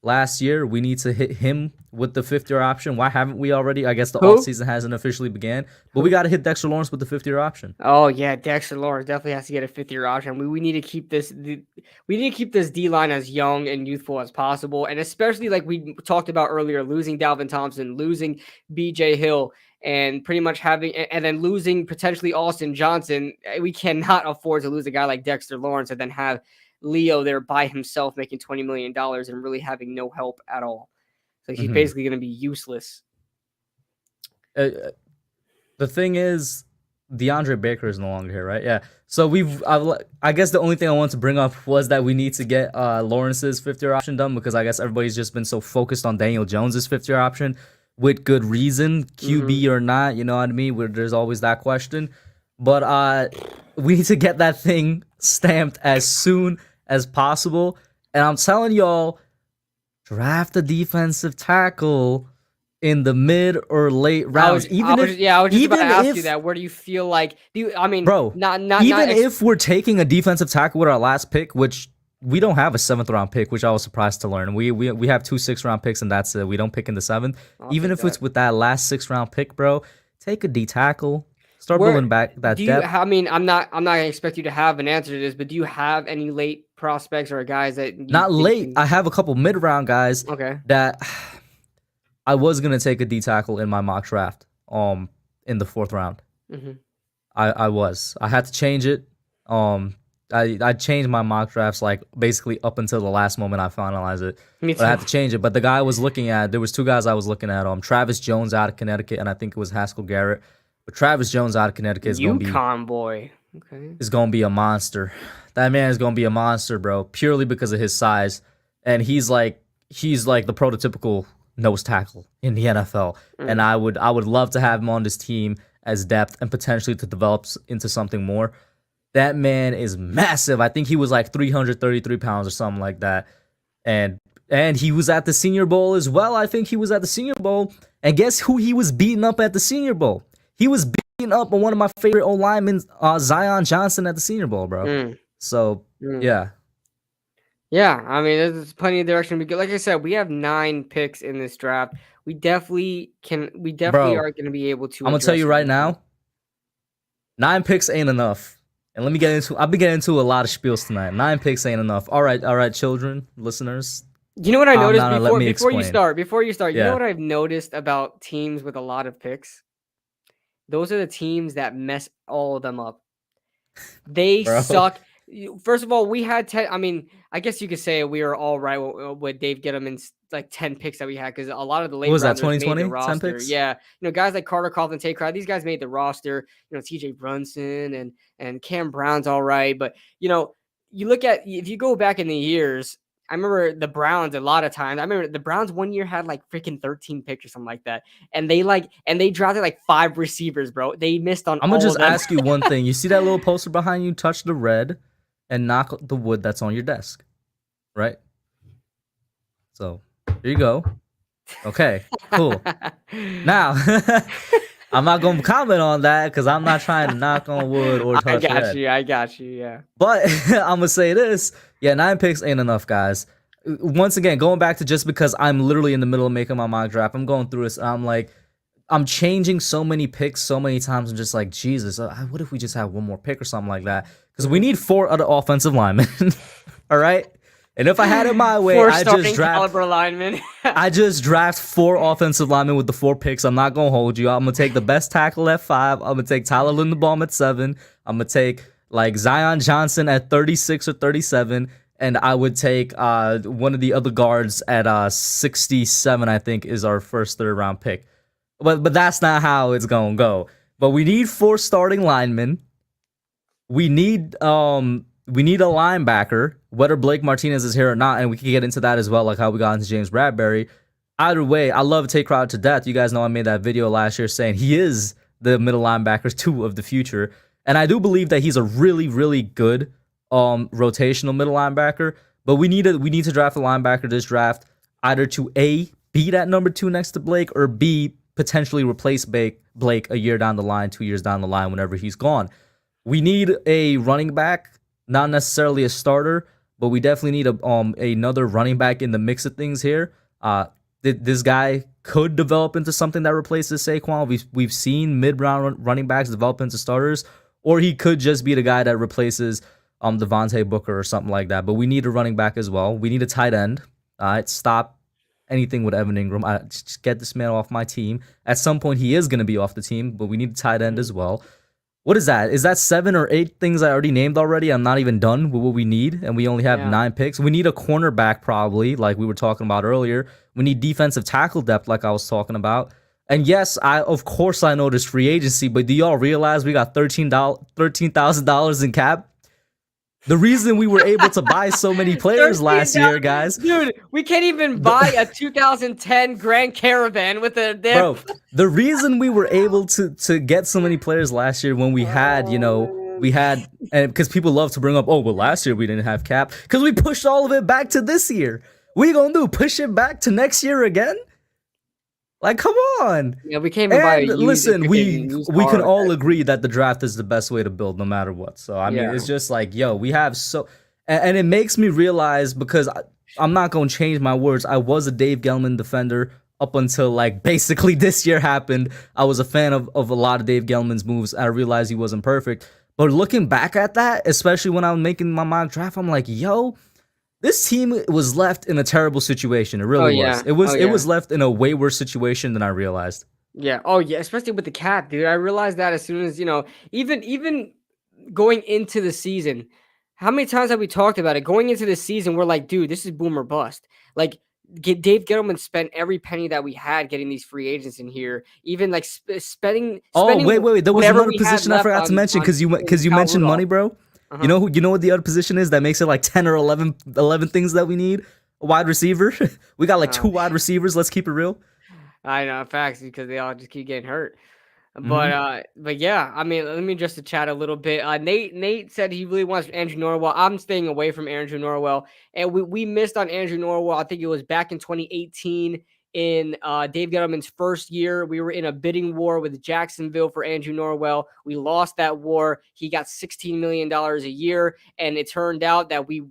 last year. We need to hit him with the fifth-year option. Why haven't we already? I guess the offseason hasn't officially began, but we got to hit Dexter Lawrence with the fifth-year option. Oh yeah, Dexter Lawrence definitely has to get a fifth-year option. We need to keep this. We need to keep this D-line as young and youthful as possible, and especially like we talked about earlier, losing Dalvin Thompson, losing B.J. Hill, and pretty much and then losing potentially Austin Johnson. We cannot afford to lose a guy like Dexter Lawrence and then have Leo there by himself making $20 million and really having no help at all. So he's basically going to be useless. The thing is, DeAndre Baker is no longer here, right? Yeah. So I guess the only thing I want to bring up was that we need to get Lawrence's fifth-year option done because I guess everybody's just been so focused on Daniel Jones's fifth-year option with good reason, QB or not, you know what I mean? Where there's always that question. But we need to get that thing stamped as soon as possible. And I'm telling y'all, draft a defensive tackle in the mid or late rounds. I was just about to ask you that. Where do you feel like? Bro, if we're taking a defensive tackle with our last pick, which we don't have a 7th round pick, which I was surprised to learn. We have 2 6th round picks, and that's it. We don't pick in the 7th. Even if it's with that last 6th round pick, bro, take a D tackle. Start building back that depth. I'm not gonna expect you to have an answer to this, but do you have any late prospects or guys that not late? I have a couple mid round guys. Okay. That I was gonna take a D tackle in my mock draft. In the 4th round. I had to change it. I changed my mock drafts like basically up until the last moment I finalized it. Me too. But I had to change it. But the guy I was looking at, there was 2 guys I was looking at. Travis Jones out of Connecticut, and I think it was Haskell Garrett. But Travis Jones out of Connecticut is going to be UConn boy. Okay. Is going to be a monster. That man is going to be a monster, bro, purely because of his size. And he's like the prototypical nose tackle in the NFL. And I would love to have him on this team as depth and potentially to develop into something more. That man is massive. I think he was like 333 pounds or something like that. and he was at the Senior Bowl as well. I think he was at the Senior Bowl, and guess who he was beating up at the Senior Bowl? He was beating up on one of my favorite O linemen, Zion Johnson, at the Senior Bowl, bro. Mm, So mm. yeah, Yeah, I mean, there's plenty of direction we go. Like I said, we have 9 picks in this draft. We definitely can. We definitely bro, are going to be able to. I'm gonna tell Address you right everything. now, 9 picks ain't enough. And let me get into. I've been getting into a lot of spiels tonight. 9 picks ain't enough. All right, children, listeners. You know what I noticed No, let me before you explain. start? Before you start, you know Yeah, what I've noticed about teams with a lot of picks? Those are the teams that mess all of them up. They bro. suck. First of all, we had 10. I mean, I guess you could say we were all right with Dave Gettleman's like 10 picks that we had because a lot of the What late was that? rounders made the 2020? 10 roster. picks? Yeah, guys like Carter Coughlin, Tate Crowd, these guys made the roster. T.J. Brunson and Cam Brown's all right, but you look at if you go back in the years. I remember the Browns a lot of times. I remember the Browns one year had like freaking 13 picks or something like that. And they drafted like 5 receivers, bro. They missed on I'm all gonna of just them. ask you one thing. You see that little poster behind you? Touch the red and knock the wood that's on your desk, right? So here you go. Okay, cool. Now, I'm not gonna comment on that because I'm not trying to knock on wood or touch red. I got you. Yeah. But I'm gonna say this: yeah, 9 picks ain't enough, guys. Once again, going back to just because I'm literally in the middle of making my mock draft, I'm going through this. I'm like, I'm changing so many picks so many times. I'm just like, Jesus, what if we just have one more pick or something like that? Because we need 4 other offensive linemen. All right. And if I had it my way, 4 I starting just draft. caliber linemen. I just draft 4 offensive linemen with the 4 picks. I'm not gonna hold you. I'm gonna take the best tackle at 5. I'm gonna take Tyler Linderbaum at 7. I'm gonna take like Zion Johnson at 36 or 37, and I would take one of the other guards at 67. I think is our first 3rd round pick. But that's not how it's gonna go. But we need 4 starting linemen. We need a linebacker, whether Blake Martinez is here or not, and we can get into that as well, like how we got into James Bradbury. Either way, I love Tate Crowder to death. You guys know I made that video last year saying he is the middle linebacker 2 of the future, and I do believe that he's a really, really good rotational middle linebacker. But we need to draft a linebacker this draft, either to A, be that number 2 next to Blake, or B, potentially replace Blake a year down the line, 2 years down the line, whenever he's gone. We need a running back, not necessarily a starter, but we definitely need another running back in the mix of things here. This guy could develop into something that replaces Saquon. We've seen mid-round running backs develop into starters, or he could just be the guy that replaces Devontae Booker or something like that. But we need a running back as well. We need a tight end. All right, stop anything with Evan Ingram. Just get this man off my team. At some point, he is going to be off the team, but we need a tight end as well. What is that? Is that 7 or 8 things I already named already? I'm not even done with what we need, and we only have 9 picks. We need a cornerback probably, like we were talking about earlier. We need defensive tackle depth, like I was talking about. And yes, of course I know there's free agency, but do y'all realize we got $13,000 in cap? The reason we were able to buy so many players last year, guys. Dude, we can't even buy a 2010 Grand Caravan with a dip. Bro, the reason we were able to get so many players last year when we had, and because people love to bring up, oh, well, last year we didn't have cap, because we pushed all of it back to this year. What are you going to do? Push it back to next year again? Like, come on. Yeah, we can't even buy a used, listen, we can all like, agree that the draft is the best way to build no matter what. So, I mean, it's just like, yo, we have so... And it makes me realize, because I'm not going to change my words, I was a Dave Gettleman defender up until, like, basically this year happened. I was a fan of a lot of Dave Gettleman's moves. I realized he wasn't perfect. But looking back at that, especially when I was making my mock draft, I'm like, yo... This team was left in a terrible situation. It really was. It was left in a way worse situation than I realized. Yeah. Oh yeah. Especially with the cap, dude. I realized that as soon as even going into the season. How many times have we talked about it? Going into the season, we're like, dude, this is boom or bust. Like Dave Gettleman spent every penny that we had getting these free agents in here. Even like spending. Oh wait. There was another position I forgot to mention because you mentioned money, bro. Uh-huh. You know what the other position is that makes it like 10 or 11 things that we need? A wide receiver. We got like 2 wide receivers. Let's keep it real. I know, facts, because they all just keep getting hurt. Hmm. But yeah, I mean, let me just to chat a little bit. Nate said he really wants Andrew Norwell. I'm staying away from Andrew Norwell, and we missed on Andrew Norwell. I think it was back in 2018 in Dave Gettleman's first year. We were in a bidding war with Jacksonville for Andrew Norwell. We lost that war. He got $16 million a year, and it turned out that we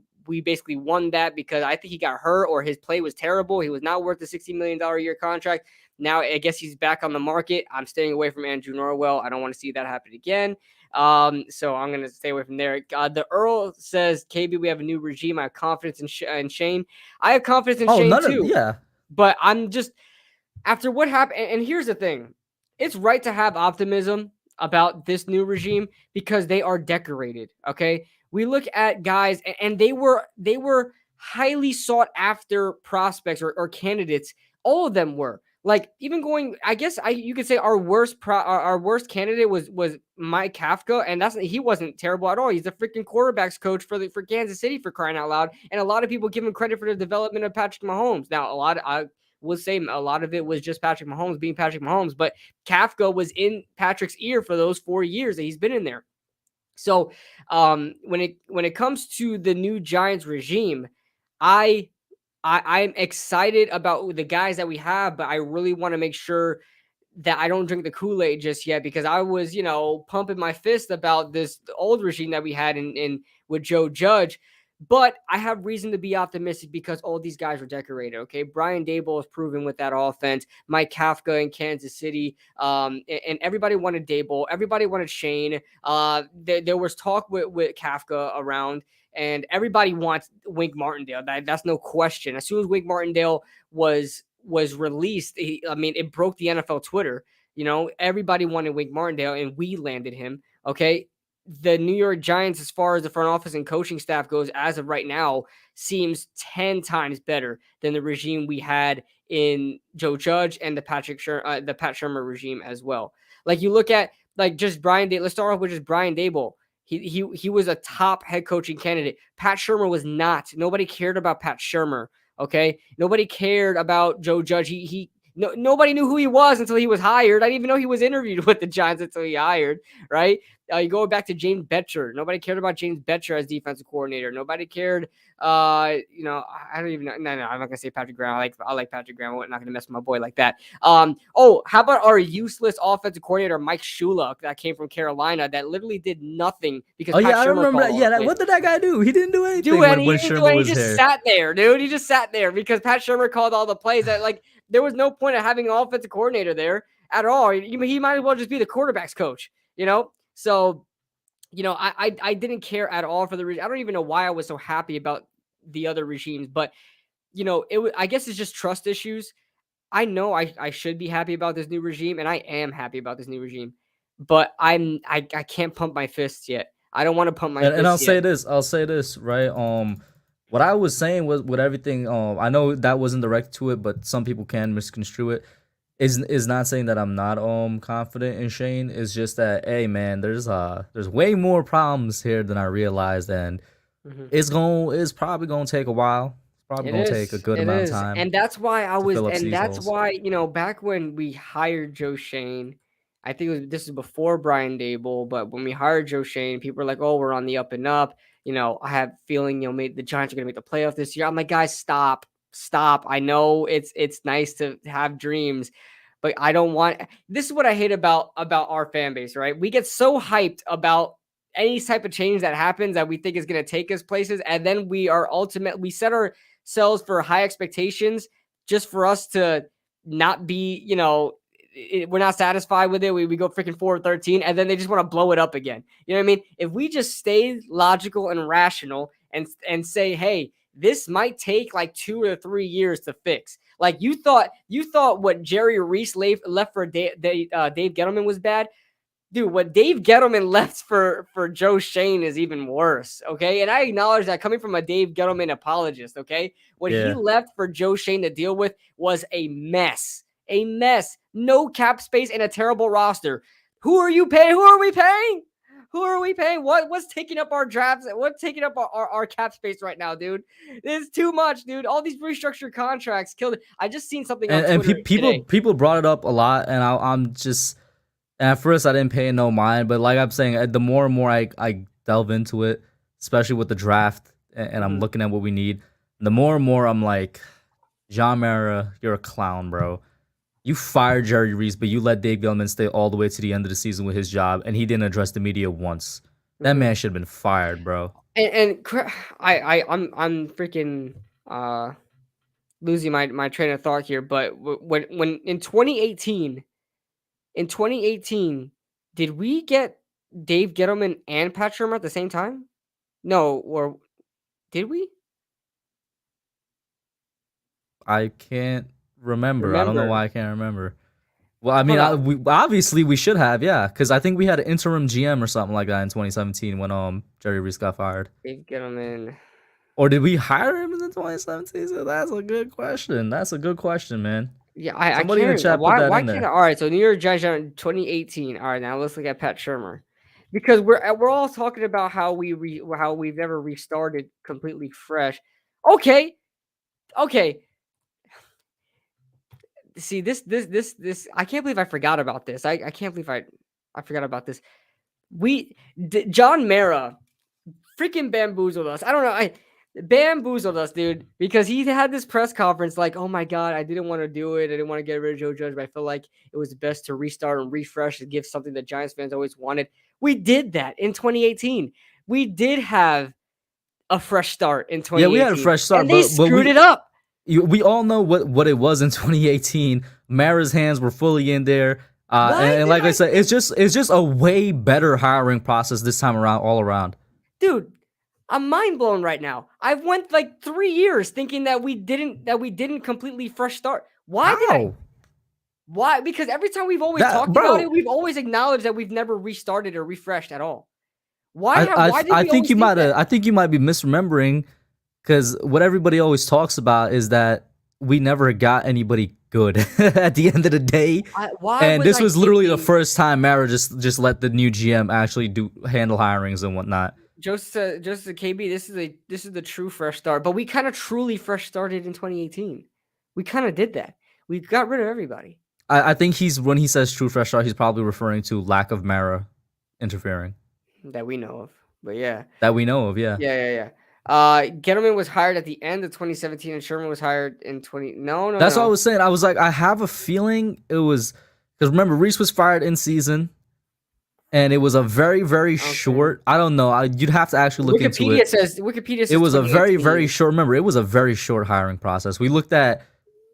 basically won that because I think he got hurt or his play was terrible. He was not worth the $16 million a year contract. Now, I guess he's back on the market. I'm staying away from Andrew Norwell. I don't want to see that happen again. So I'm going to stay away from there. The Earl says, KB, we have a new regime. I have confidence in Shane. I have confidence in Oh, Shane none of too. yeah. But I'm just, after what happened, and here's the thing. It's right to have optimism about this new regime because they are decorated, okay? We look at guys, and they were highly sought after prospects or candidates. All of them were. Like even going, I guess you could say our worst candidate was Mike Kafka, and he wasn't terrible at all. He's the freaking quarterbacks coach for Kansas City, for crying out loud. And a lot of people give him credit for the development of Patrick Mahomes. Now, I will say a lot of it was just Patrick Mahomes being Patrick Mahomes, but Kafka was in Patrick's ear for those 4 years that he's been in there. So when it comes to the new Giants regime, I'm excited about the guys that we have, but I really want to make sure that I don't drink the Kool-Aid just yet because I was, pumping my fist about this old regime that we had in with Joe Judge. But I have reason to be optimistic because all these guys were decorated. Okay, Brian Daboll has proven with that offense. Mike Kafka in Kansas City, and everybody wanted Daboll. Everybody wanted Shane. There was talk with Kafka around, and everybody wants Wink Martindale. That's no question. As soon as Wink Martindale was released, it broke the NFL Twitter. Everybody wanted Wink Martindale, and we landed him. Okay. The New York Giants, as far as the front office and coaching staff goes, as of right now, seems 10 times better than the regime we had in Joe Judge and the Pat Shurmur regime as well. Like you look at just Brian Day. Let's start off with just Brian Daboll. He was a top head coaching candidate. Pat Shurmur was not. Nobody cared about Pat Shurmur. Okay, nobody cared about Joe Judge. Nobody knew who he was until he was hired. I didn't even know he was interviewed with the Giants until he hired. Right? You go back to James Betcher. Nobody cared about James Betcher as defensive coordinator. Nobody cared. I don't even know. No, I'm not gonna say Patrick Graham. I like Patrick Graham. I'm not gonna mess with my boy like that. How about our useless offensive coordinator Mike Shula that came from Carolina that literally did nothing because Oh Pat yeah, I Shurmur remember called that. all the Yeah, plays. what did that guy do? He didn't do anything And he when didn't do Shermer it. He was just here. sat there, dude. He just sat there because Pat Shurmur called all the plays. That there was no point of having an offensive coordinator there at all. He might as well just be the quarterback's coach. So I didn't care at all for the regime. I don't even know why I was so happy about the other regimes, but I guess it's just trust issues. I know I should be happy about this new regime, and I am happy about this new regime, but I can't pump my fists yet. I don't want to pump my And fists yet. I'll say this, right? What I was saying was with everything, I know that wasn't direct to it, but some people can misconstrue it. Is not saying that I'm not confident in Shane. It's just that, hey man, there's way more problems here than I realized, and Mhm. it's probably gonna take a while. It's probably gonna take a good It amount of is, time and that's why to fill up and these that's holes. why back when we hired Joe Shane, I think this is before Brian Dable, but when we hired Joe Shane, people were like, "Oh, we're on the up and up." I have feeling the Giants are going to make the playoff this year. I'm like, guys, stop. I know it's nice to have dreams, but I don't want. This is what I hate about our fan base, right? We get so hyped about any type of change that happens that we think is going to take us places, and then we set ourselves for high expectations just for us to not be, we're not satisfied with it. We go freaking 4-13, and then they just want to blow it up again. You know what I mean? If we just stay logical and rational and say, hey, this might take like 2 or 3 years to fix. Like you thought what Jerry Reese left for Dave Gettleman was bad. Dude, what Dave Gettleman left for Joe Shane is even worse, okay? And I acknowledge that coming from a Dave Gettleman apologist, okay? What he Yeah. left for Joe Shane to deal with was a mess. A mess. No cap space and a terrible roster. Who are you paying? Who are we paying? Who are we paying? What's taking up our drafts? What's taking up our cap space right now, dude? It's too much, dude. All these restructured contracts killed it. I just seen something on And Twitter today. people brought it up a lot, and I'm just And at first, I didn't pay no mind, but like I'm saying, the more and more I delve into it, especially with the draft, and I'm Mhm. looking at what we need, the more and more I'm like, John Mara, you're a clown, bro. You fired Jerry Reese, but you let Dave Gettleman stay all the way to the end of the season with his job, and he didn't address the media once. That Mhm. man should have been fired, bro. I'm freaking uh losing my train of thought here, but when in 2018, did we get Dave Gettleman and Pat Shermer at the same time? No, or did we? I can't remember. I don't know Remember. why I can't remember. Well, I mean, Hold on. obviously we should have, yeah, because I think we had an interim GM or something like that in 2017 when Jerry Reese got fired. Dave Gettleman. Or did we hire him in the 2017? So that's a good question. That's a good question, man. Yeah, I Somebody in the can't chat put that why in can't I there. all right, so New York Giants are in 2018. All right, now let's look at Pat Shermer. Because we're all talking about how we've never restarted completely fresh. Okay, okay. See this I can't believe I forgot about this. I can't believe I forgot about this. John Mara freaking bamboozled us. I don't know. I bamboozled us, dude, because he had this press conference like, "Oh my god, I didn't want to do it. I didn't want to get rid of Joe Judge, but I feel like it was best to restart and refresh and give something that Giants fans always wanted." We did that in 2018. We did have a fresh start in Yeah, we had a 2018, fresh start, and they but screwed it up. we all know what it was in 2018. Mara's hands were fully in there. Why And did like I I said, think, it's just a way better hiring process this time around, all around. dude? I'm mind blown right now. I went like 3 years thinking that we didn't completely fresh start. Why did I? How Why? Because every time we've always that, talked about bro? it, we've always acknowledged that we've never restarted or refreshed at all. Why did I we think always you think might have. that? I think you might be misremembering because what everybody always talks about is that we never got anybody good at the end of the day. Why And was this I was literally the thinking first time Mara just let the new GM actually do handle hirings and whatnot. Joseph KB? This is the true fresh start, but we kind of truly fresh started in 2018. We kind of did that. We got rid of everybody I think he's when he says true fresh start, he's probably referring to lack of Mara interfering that we know of. But yeah, that we know of. Yeah, yeah. Gettleman was hired at the end of 2017, and Sherman was hired in 20. No, no, that's what I no. was saying. I was like, I have a feeling it was because remember Reese was fired in season, and it was a very Okay. short. I don't know. You'd have to actually look into it. Wikipedia It says was a very 2018. short. Remember, it was a very short hiring process. We looked at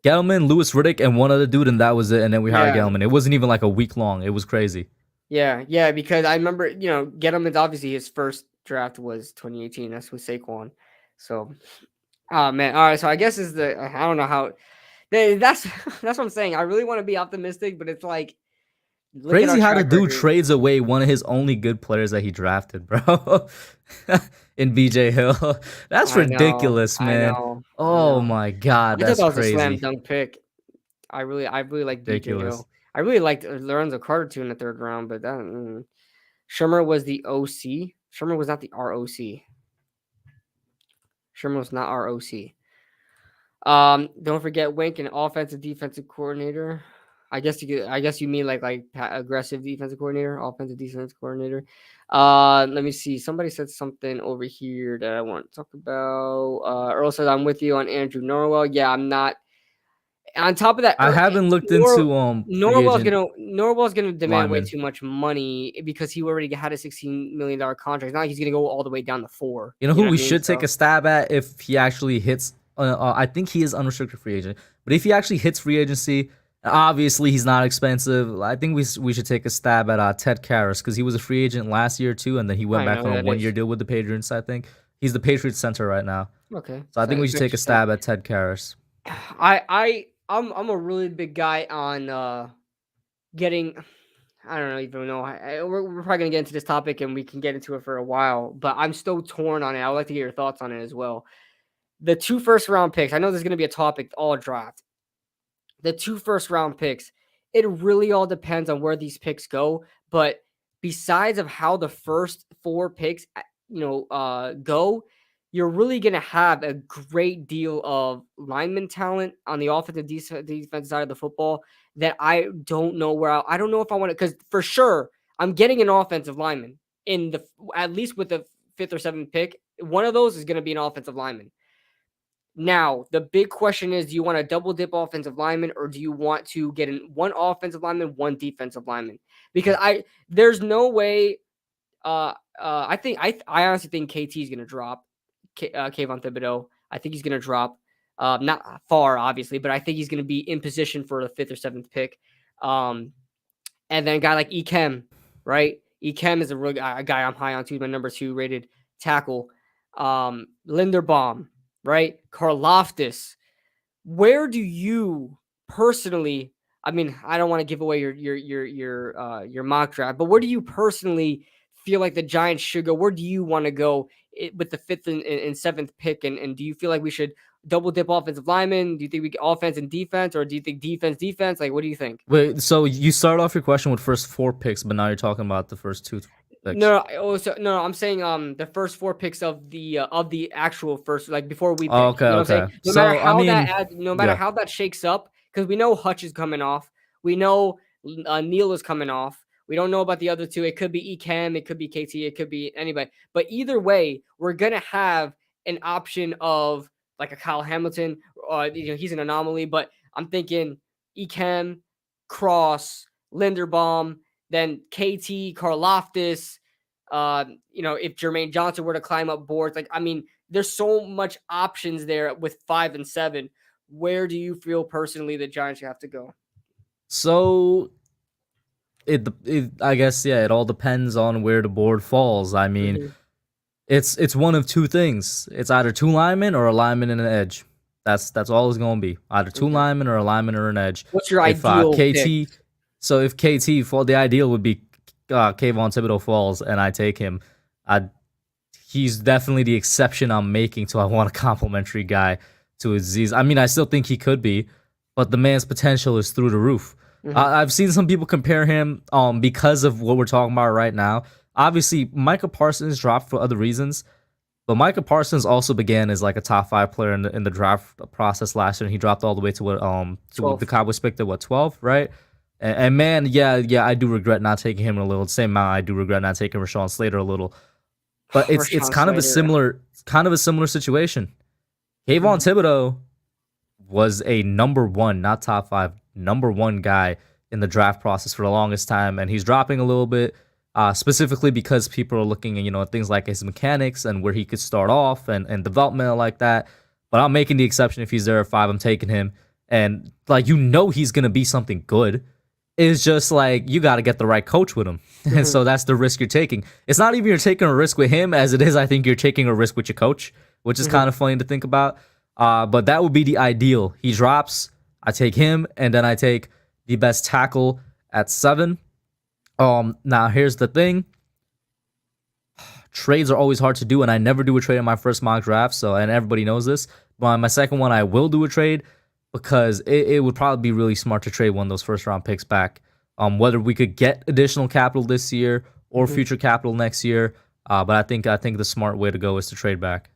Gelman, Lewis Riddick, and one other dude, and that was it. And then we hired Yeah. Gelman. It wasn't even like a week long. It was crazy. Yeah, because I remember, Gettleman's obviously his first draft was 2018. That's with Saquon. So, oh man, all right. So I guess is the I don't know how that's that's what I'm saying. I really want to be optimistic, but it's like look at our Crazy how the track dude record. trades away one of his only good players that he drafted, bro. In BJ Hill. That's ridiculous, I man. know, I Oh know. my god, I thought that's that was a slam crazy. dunk pick. I really like BJ Ridiculous. Hill. I really liked Lorenzo Carter too in the third round, but that Shermer was the OC. Shermer was not the ROC. Shermer was not ROC. Don't forget Wink, an offensive defensive coordinator. I guess you mean like aggressive defensive coordinator, offensive defensive coordinator. Let me see. Somebody said something over here that I want to talk about. Earl said I'm with you on Andrew Norwell. Yeah, I'm not. On top of that, I haven't looked into free agent Norwell's gonna demand way lineman. too much money because he already had a $16 million contract. It's not like he's gonna go all the way down to 4. You know You who know what we I mean? should take So a stab at if he actually hits? I think he is unrestricted free agent, but if he actually hits free agency, obviously he's not expensive. I think we should take a stab at Ted Karras because he was a free agent last year too, and then he went I don't back know on who a that 1 year is. deal with the Patriots. I think he's the Patriots center right now, Okay, so I think we should take a so stab at Ted Karras. I'm a really big guy on getting. I don't even know. We're probably gonna get into this topic and we can get into it for a while, but I'm still torn on it. I would like to get your thoughts on it as well. The 2 first round picks. I know there's gonna be a topic all draft. The 2 first round picks. It really all depends on where these picks go. But besides of how the first 4 picks, go, you're really gonna have a great deal of lineman talent on the offensive defense side of the football, that I don't know where I don't know if I want to, because for sure I'm getting an offensive lineman in the at least with the 5th or 7th pick. One of those is going to be an offensive lineman. Now, the big question is, do you want to double dip offensive lineman, or do you want to get in one offensive lineman, one defensive lineman? Because there's no way. I honestly think KT is going to drop Kayvon Thibodeau. I think he's going to drop. Not far, obviously, but I think he's going to be in position for the 5th or 7th pick. And then a guy like Ekem, right? Ekem is a guy I'm high on too. My number 2 rated tackle. Linderbaum, right? Karlaftis. Where do you personally? I mean, I don't want to give away your mock draft, but where do you personally feel like the Giants should go? Where do you want to go with the 5th and 7th pick? And do you feel like we should double dip offensive linemen? Do you think we get offense and defense, or do you think defense? Like, what do you think? Wait, so you started off your question with first 4 picks, but now you're talking about the first 2 picks. No, I'm saying the first 4 picks of the actual first, like before we pick. Oh, okay, you know what I'm okay. saying? No matter So how I mean, that adds, no matter yeah. how that shakes up, because we know Hutch is coming off. We know Neal is coming off. We don't know about the other 2. It could be Ekem, it could be KT, it could be anybody. But either way, we're gonna have an option of like a Kyle Hamilton. He's an anomaly, but I'm thinking Ekem, Cross, Linderbaum, then KT, Karlaftis. If Jermaine Johnson were to climb up boards, like, I mean, there's so much options there with 5 and 7. Where do you feel personally the Giants have to go? So it I guess, yeah, it all depends on where the board falls. I mean, Mm-hmm. it's one of 2 things. It's either 2 linemen or a lineman and an edge. That's all it's gonna be. Either 2 Okay. linemen or a lineman or an edge. What's your If ideal pick? KT, so if KT fall, the ideal would be Kayvon Thibodeau falls and I take him. He's definitely the exception I'm making to I want a complimentary guy to Aziz. I mean, I still think he could be, but the man's potential is through the roof. Mm-hmm. I've seen some people compare him because of what we're talking about right now. Obviously, Micah Parsons dropped for other reasons, but Micah Parsons also began as like a top 5 player in the draft process last year, and he dropped all the way to what to the Cowboys picked at 12, right? And man, yeah, I do regret not taking him a little. The same amount I do regret not taking Rashawn Slater a little. But it's kind of a similar situation. Kayvon Thibodeau was a number 1, not top 5, number 1 guy in the draft process for the longest time, and he's dropping a little bit, specifically because people are looking at things like his mechanics and where he could start off and development like that. But I'm making the exception. If he's there at 5, I'm taking him, and like he's gonna be something good. It's just like you got to get the right coach with him. And so that's the risk you're taking. It's not even you're taking a risk with him as it is, I think you're taking a risk with your coach, which is kind of funny to think about. But that would be the ideal. He drops, I take him, and then I take the best tackle at 7. Now here's the thing. Trades are always hard to do, and I never do a trade in my first mock draft, and everybody knows this. But my second one, I will do a trade, because it would probably be really smart to trade one of those first round picks back. Whether we could get additional capital this year or future capital next year, but I think the smart way to go is to trade back.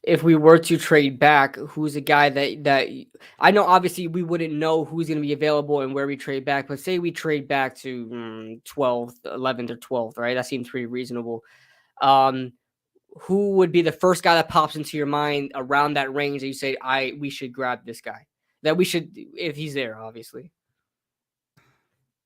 If we were to trade back, who's a guy that I know? Obviously, we wouldn't know who's going to be available and where we trade back. But say we trade back to 12th, 11th, or 12th, right? That seems pretty reasonable. Who would be the first guy that pops into your mind around that range that you say we should grab this guy? That we should, if he's there, obviously.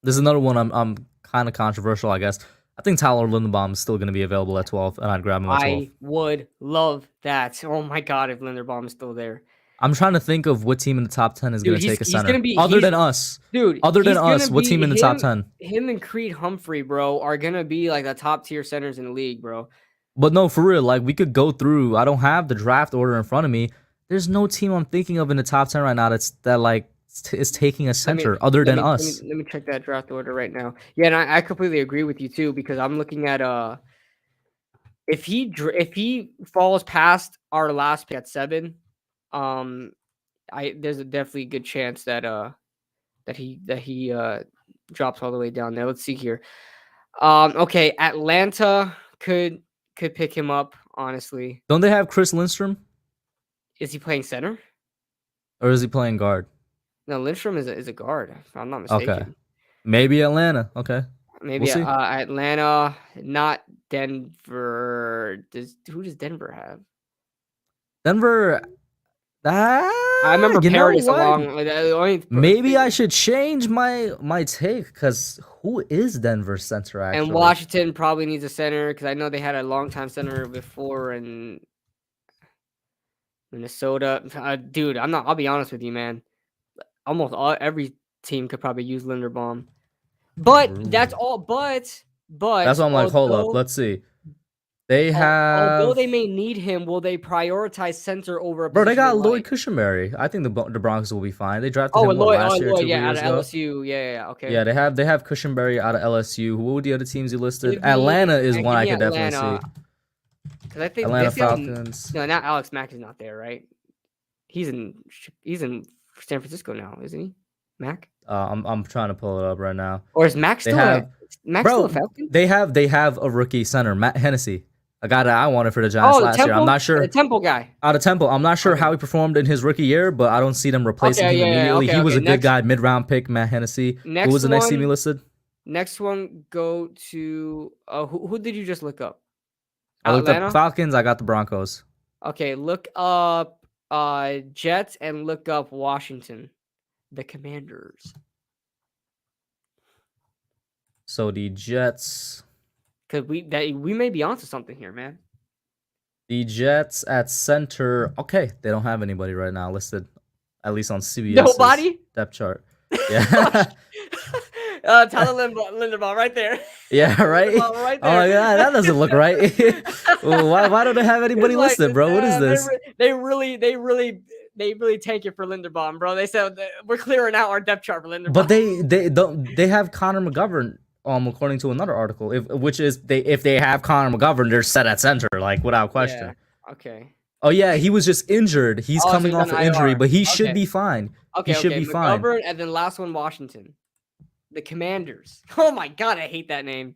There's another one I'm kind of controversial, I guess. I think Tyler Linderbaum is still going to be available at 12, and I'd grab him at 12. I would love that. Oh my god, if Linderbaum is still there. I'm trying to think of what team in the top 10 is going to take a center. Other than us, what team in the top 10? Him and Creed Humphrey, bro, are going to be like the top tier centers in the league, bro. But no, for real, like we could go through. I don't have the draft order in front of me. There's no team I'm thinking of in the top 10 right now is taking a center other than us. Let me check that draft order right now. Yeah, and I completely agree with you too, because I'm looking at if he falls past our last pick at 7, there's a definitely good chance that he drops all the way down there. Let's see here. Okay, Atlanta could pick him up, honestly. Don't they have Chris Lindstrom? Is he playing center? Or is he playing guard? No, Lindstrom is a guard, if I'm not Okay, mistaken. maybe Atlanta. Okay, we'll Maybe see. Atlanta, not Denver. Who does Denver have? Denver. I remember You know Paradis what? along. Like, the only Maybe I thing, should change my take because who is Denver center and actually? Washington probably needs a center because I know they had a long time center before in Minnesota. Dude, I'll be honest with you, man. Almost every team could probably use Linderbaum, but that's True. all. That's But why I'm like, hold up, let's see. They although have, they may need him, will they prioritize center over a bro. They position they got Lloyd like? Cushenberry. I think the Broncos will be fine. They drafted Oh, him and what Lloyd. Oh, last and year, Lloyd. two Yeah, out years of ago. LSU. Yeah. Okay. Yeah, they have Cushenberry out of LSU. What were the other teams you listed? Give me Atlanta is and one give I me could definitely Atlanta see. because I think they Atlanta still Falcons. no, not Alex Mack is not there, right? He's in San Francisco now, isn't he? Mac, I'm trying to pull it up right now. or is Mac They still have, a bro. Falcon? They have a rookie center, Matt Hennessy, a guy that I wanted for the Giants Oh, last year. I'm not The sure Temple guy. out of Temple. I'm not sure Okay. how he performed in his rookie year, but I don't see them replacing Okay. him Yeah. immediately. Okay. He was Okay. a good guy, mid-round pick, Matt Hennessy. Who was Next the next team you one. listed? Next one. Go to. Who did you just look up? I looked up Atlanta. Falcons. I got the Broncos. Okay. Look up Jets and look up Washington, the Commanders. So the Jets. Because we may be onto something here, man. The Jets at center. Okay, they don't have anybody right now listed, at least on CBS's Nobody. depth chart. Yeah. Tyler Linderbaum right there. Yeah, right? Linderbaum right Oh my there. god, that doesn't look right. Well, why don't they have anybody It's like listed, bro? What is this? they really tank it for Linderbaum, bro. They said we're clearing out our depth chart for But Linderbaum. they have Connor McGovern, according to another article, if they have Connor McGovern, they're set at center, like without Yeah. question. Okay. Oh yeah, he was just injured. He's Oh, so coming he's off on an injury, IR. but he should Okay. be fine. He Okay. should Okay. be fine. McGovern and then last one Washington, the Commanders. Oh my god, I hate that name.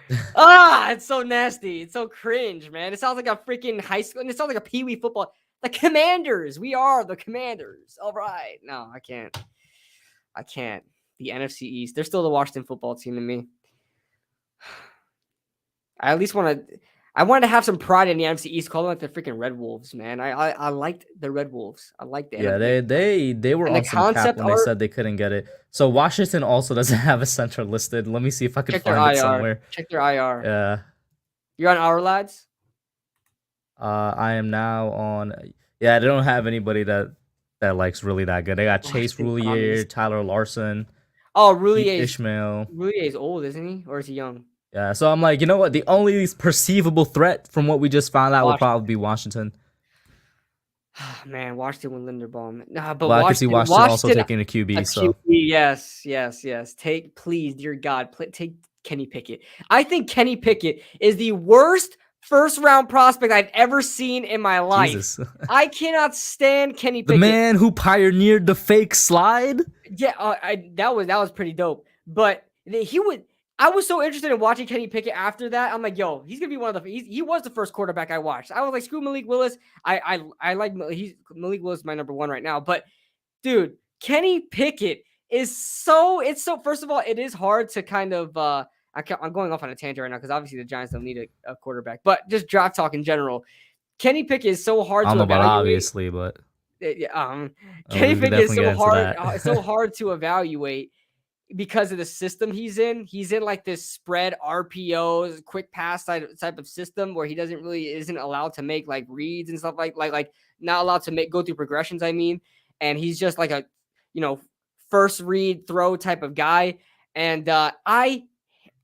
It's so nasty. It's so cringe, man. It sounds like a freaking high school. And it sounds like a pee-wee football. The Commanders. We are the Commanders. All right. No, I can't. I can't. The NFC East. They're still the Washington football team to me. I at least want to. I wanted to have some pride in the NFC East. Call them like the freaking Red Wolves, man. I liked the Red Wolves. I liked the Yeah, NFC. they were And the on some cap concept when they art. said they couldn't get it. So Washington also doesn't have a center listed. Let me see if I can Check their find it IR. somewhere. Check their IR. Yeah. You're on our lads. I am now on. Yeah, they don't have anybody that likes really that good. They got Chase Boston Roulier, Commies. Tyler Larson, Oh, Pete Roulier Ishmael. is old, isn't he? Or is he young? Yeah, so I'm like, you know what? The only perceivable threat from what we just found out would probably be Washington. Man, Washington with Linderbaum. Nah, but Well, I could see Washington also taking a a QB. So QB, yes. Take, please, dear God, take Kenny Pickett. I think Kenny Pickett is the worst first round prospect I've ever seen in my life. Jesus, I cannot stand Kenny the Pickett. man who pioneered the fake slide. Yeah, that was pretty dope. But I was so interested in watching Kenny Pickett after that. I'm like, yo, he's gonna be one of the. He was the first quarterback I watched. I was like, screw Malik Willis. I like Malik Willis is my number one right now. But dude, Kenny Pickett is so. It's so. First of all, it is hard to kind of. I'm going off on a tangent right now because obviously the Giants don't need a quarterback. But just draft talk in general, Kenny Pickett is so hard I don't to know about evaluate. obviously, but Kenny we could Pickett is definitely so get into hard. that. So hard to evaluate because of the system he's in. He's in like this spread RPOs, quick pass type of system where he isn't allowed to make like reads and stuff like not allowed to go through progressions. I mean, and he's just like a first read throw type of guy. And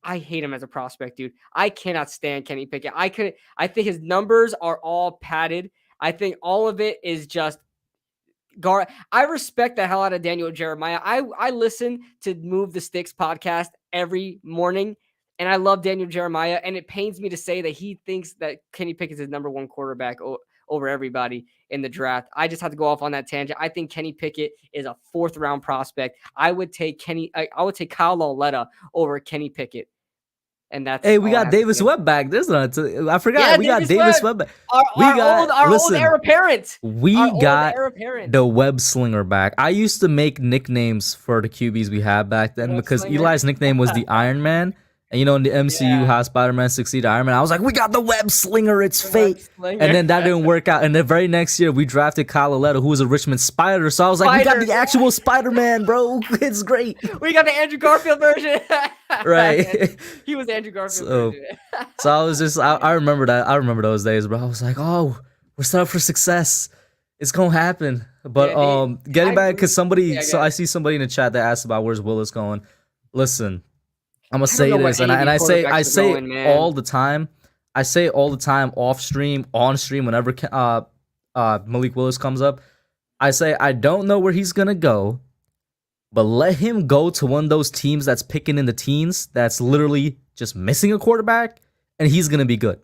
I hate him as a prospect, dude. I cannot stand Kenny Pickett. I think his numbers are all padded. I think all of it is just guard. I respect the hell out of Daniel Jeremiah. I listen to Move the Sticks podcast every morning, and I love Daniel Jeremiah. And it pains me to say that he thinks that Kenny Pickett is his number one quarterback over everybody in the draft. I just have to go off on that tangent. I think Kenny Pickett is a 4th round prospect. I would take Kyle Lauletta over Kenny Pickett. and that's Hey, we all I got have to Davis say. Webb back. This one, I forgot. Yeah, We got Davis Davis Webb, Webb back. our, We our got old our old listen. era parent, our We old got era parent. the web slinger back. I used to make nicknames for the QBs we had back then Web because slinger. Eli's nickname was the Iron Man. And you know, in the MCU, Yeah, how Spider-Man succeeded Iron Man, I was like, we got the web slinger, it's the web fate. And slinger. then that didn't work out. And the very next year, we drafted Kyle Aletta, who was a Richmond Spider. So I was like, we got Spider. the actual Spider-Man, bro. It's great. We got the Andrew Garfield version. Right. He was the Andrew Garfield So, version. so I was just, I remember that. I remember those days, bro. I was like, oh, we're set up for success. It's gonna happen. But Yeah, getting I back, because somebody, yeah, so guys. I see somebody in the chat that asked about where's Willis going. Listen, I'm gonna I don't say know where this, and any of I these say quarterbacks are say going, man. all the time. I say all the time, off stream, on stream, whenever Malik Willis comes up. I say I don't know where he's gonna go, but let him go to one of those teams that's picking in the teens, that's literally just missing a quarterback, and he's gonna be good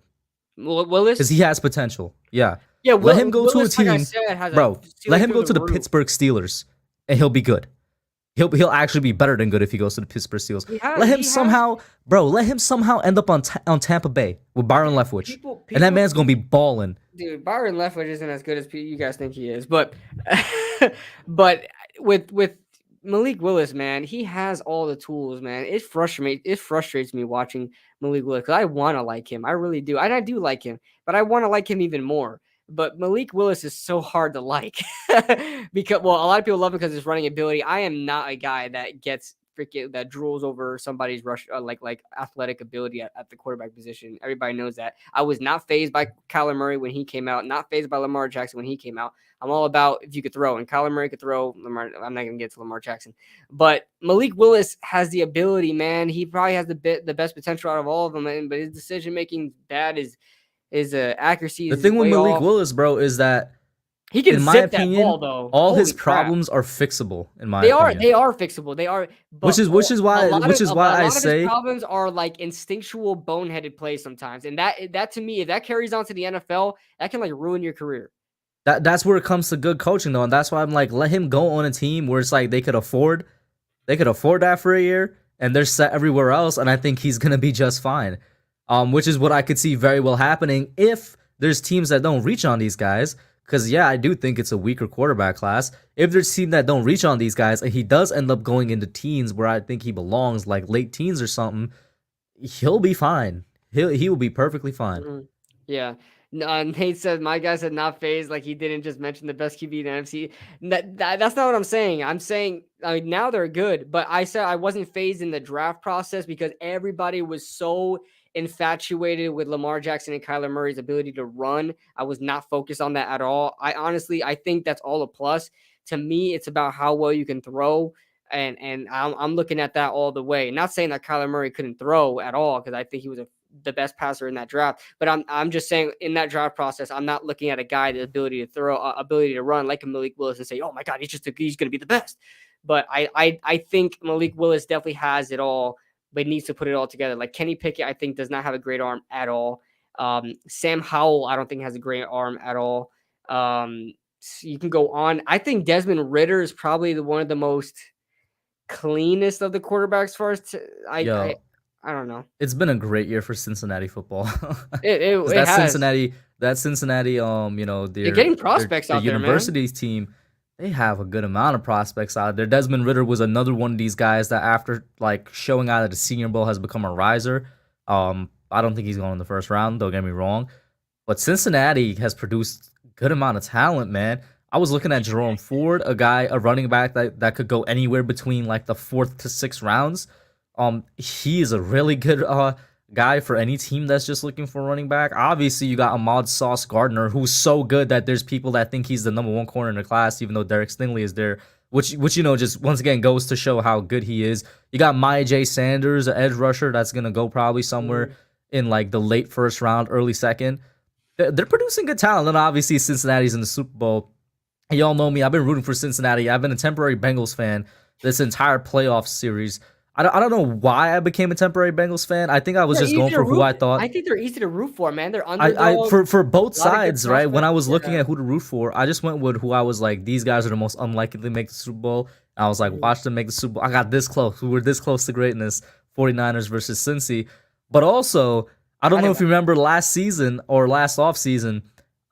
Willis, because he has potential. Yeah, yeah, let him go Willis, to a like I team, said, has bro. a Let ceiling him through go to the roof. Pittsburgh Steelers, and he'll be good. He'll actually be better than good if he goes to the Pittsburgh Steelers. Let him somehow, bro. Let him somehow end up on Tampa Bay with Byron Leftwich, and that man's gonna be balling. Dude, Byron Leftwich isn't as good as you guys think he is, but but with Malik Willis, man, he has all the tools, man. It frustrates me watching Malik Willis because I want to like him, I really do, and I do like him, but I want to like him even more. But Malik Willis is so hard to like because, well, a lot of people love him because his running ability. I am not a guy that gets freaking that drools over somebody's rush like athletic ability at the quarterback position. Everybody knows that. I was not fazed by Kyler Murray when he came out, not fazed by Lamar Jackson when he came out. I'm all about if you could throw, and Kyler Murray could throw. I'm not gonna get to Lamar Jackson, but Malik Willis has the ability, man. He probably has the best potential out of all of them, but his decision making bad is accuracy. The Is thing with way Malik off. Willis, bro, is that He can in my zip opinion, that ball though. all Holy his crap. problems are fixable. In my They opinion, are fixable. They are, but which is why a lot I of his say problems are like instinctual, boneheaded plays sometimes, and that to me, if that carries on to the NFL, that can like ruin your career. that's where it comes to good coaching though, and that's why I'm like, let him go on a team where it's like they could afford that for a year, and they're set everywhere else, and I think he's gonna be just fine. Which is what I could see very well happening if there's teams that don't reach on these guys. Because, yeah, I do think it's a weaker quarterback class. If there's teams that don't reach on these guys and he does end up going into teens where I think he belongs, like late teens or something, he'll be fine. He will be perfectly fine. Mm-hmm. Yeah. Nate said, my guy said not phased, like he didn't just mention the best QB in the NFC. That's not what I'm saying. I'm saying now they're good, but I said I wasn't phased in the draft process because everybody was so infatuated with Lamar Jackson and Kyler Murray's ability to run. I was not focused on that at all. I think that's all a plus. To me, it's about how well you can throw. And I'm looking at that all the way. Not saying that Kyler Murray couldn't throw at all, because I think he was the best passer in that draft. But I'm just saying in that draft process, I'm not looking at a guy the ability to throw, ability to run like a Malik Willis and say, oh my God, he's going to be the best. But I think Malik Willis definitely has it all, but needs to put it all together. Like Kenny Pickett, I think does not have a great arm at all. Sam Howell, I don't think has a great arm at all. You can go on. I think Desmond Ridder is probably one of the most cleanest of the quarterbacks as far as I don't know. It's been a great year for Cincinnati football. It that has. Cincinnati, you know, they're getting prospects out there, man. University's team, they have a good amount of prospects out there. Desmond Ridder was another one of these guys that after like showing out at the Senior Bowl has become a riser. I don't think he's going in the first round, don't get me wrong. But Cincinnati has produced a good amount of talent, man. I was looking at Jerome Ford, a running back that could go anywhere between like the 4th to 6th rounds. He is a really good guy for any team that's just looking for a running back. Obviously, you got Ahmad Sauce Gardner, who's so good that there's people that think he's the number 1 corner in the class, even though Derek Stingley is there, which you know just once again goes to show how good he is. You got Maya J. Sanders, an edge rusher that's gonna go probably somewhere in like the late 1st round, early 2nd. They're producing good talent, and obviously Cincinnati's in the Super Bowl. Y'all know me. I've been rooting for Cincinnati. I've been a temporary Bengals fan this entire playoff series. I don't know why I became a temporary Bengals fan. I think I was just going for who I thought. I think they're easy to root for, man. They're underdogs. For both sides, right? When I was looking at who to root for, I just went with who I was like, these guys are the most unlikely to make the Super Bowl. And I was like, watch them make the Super Bowl. I got this close. We were this close to greatness. 49ers versus Cincy. But also, I don't I know didn't if you watch. remember last season or last off season,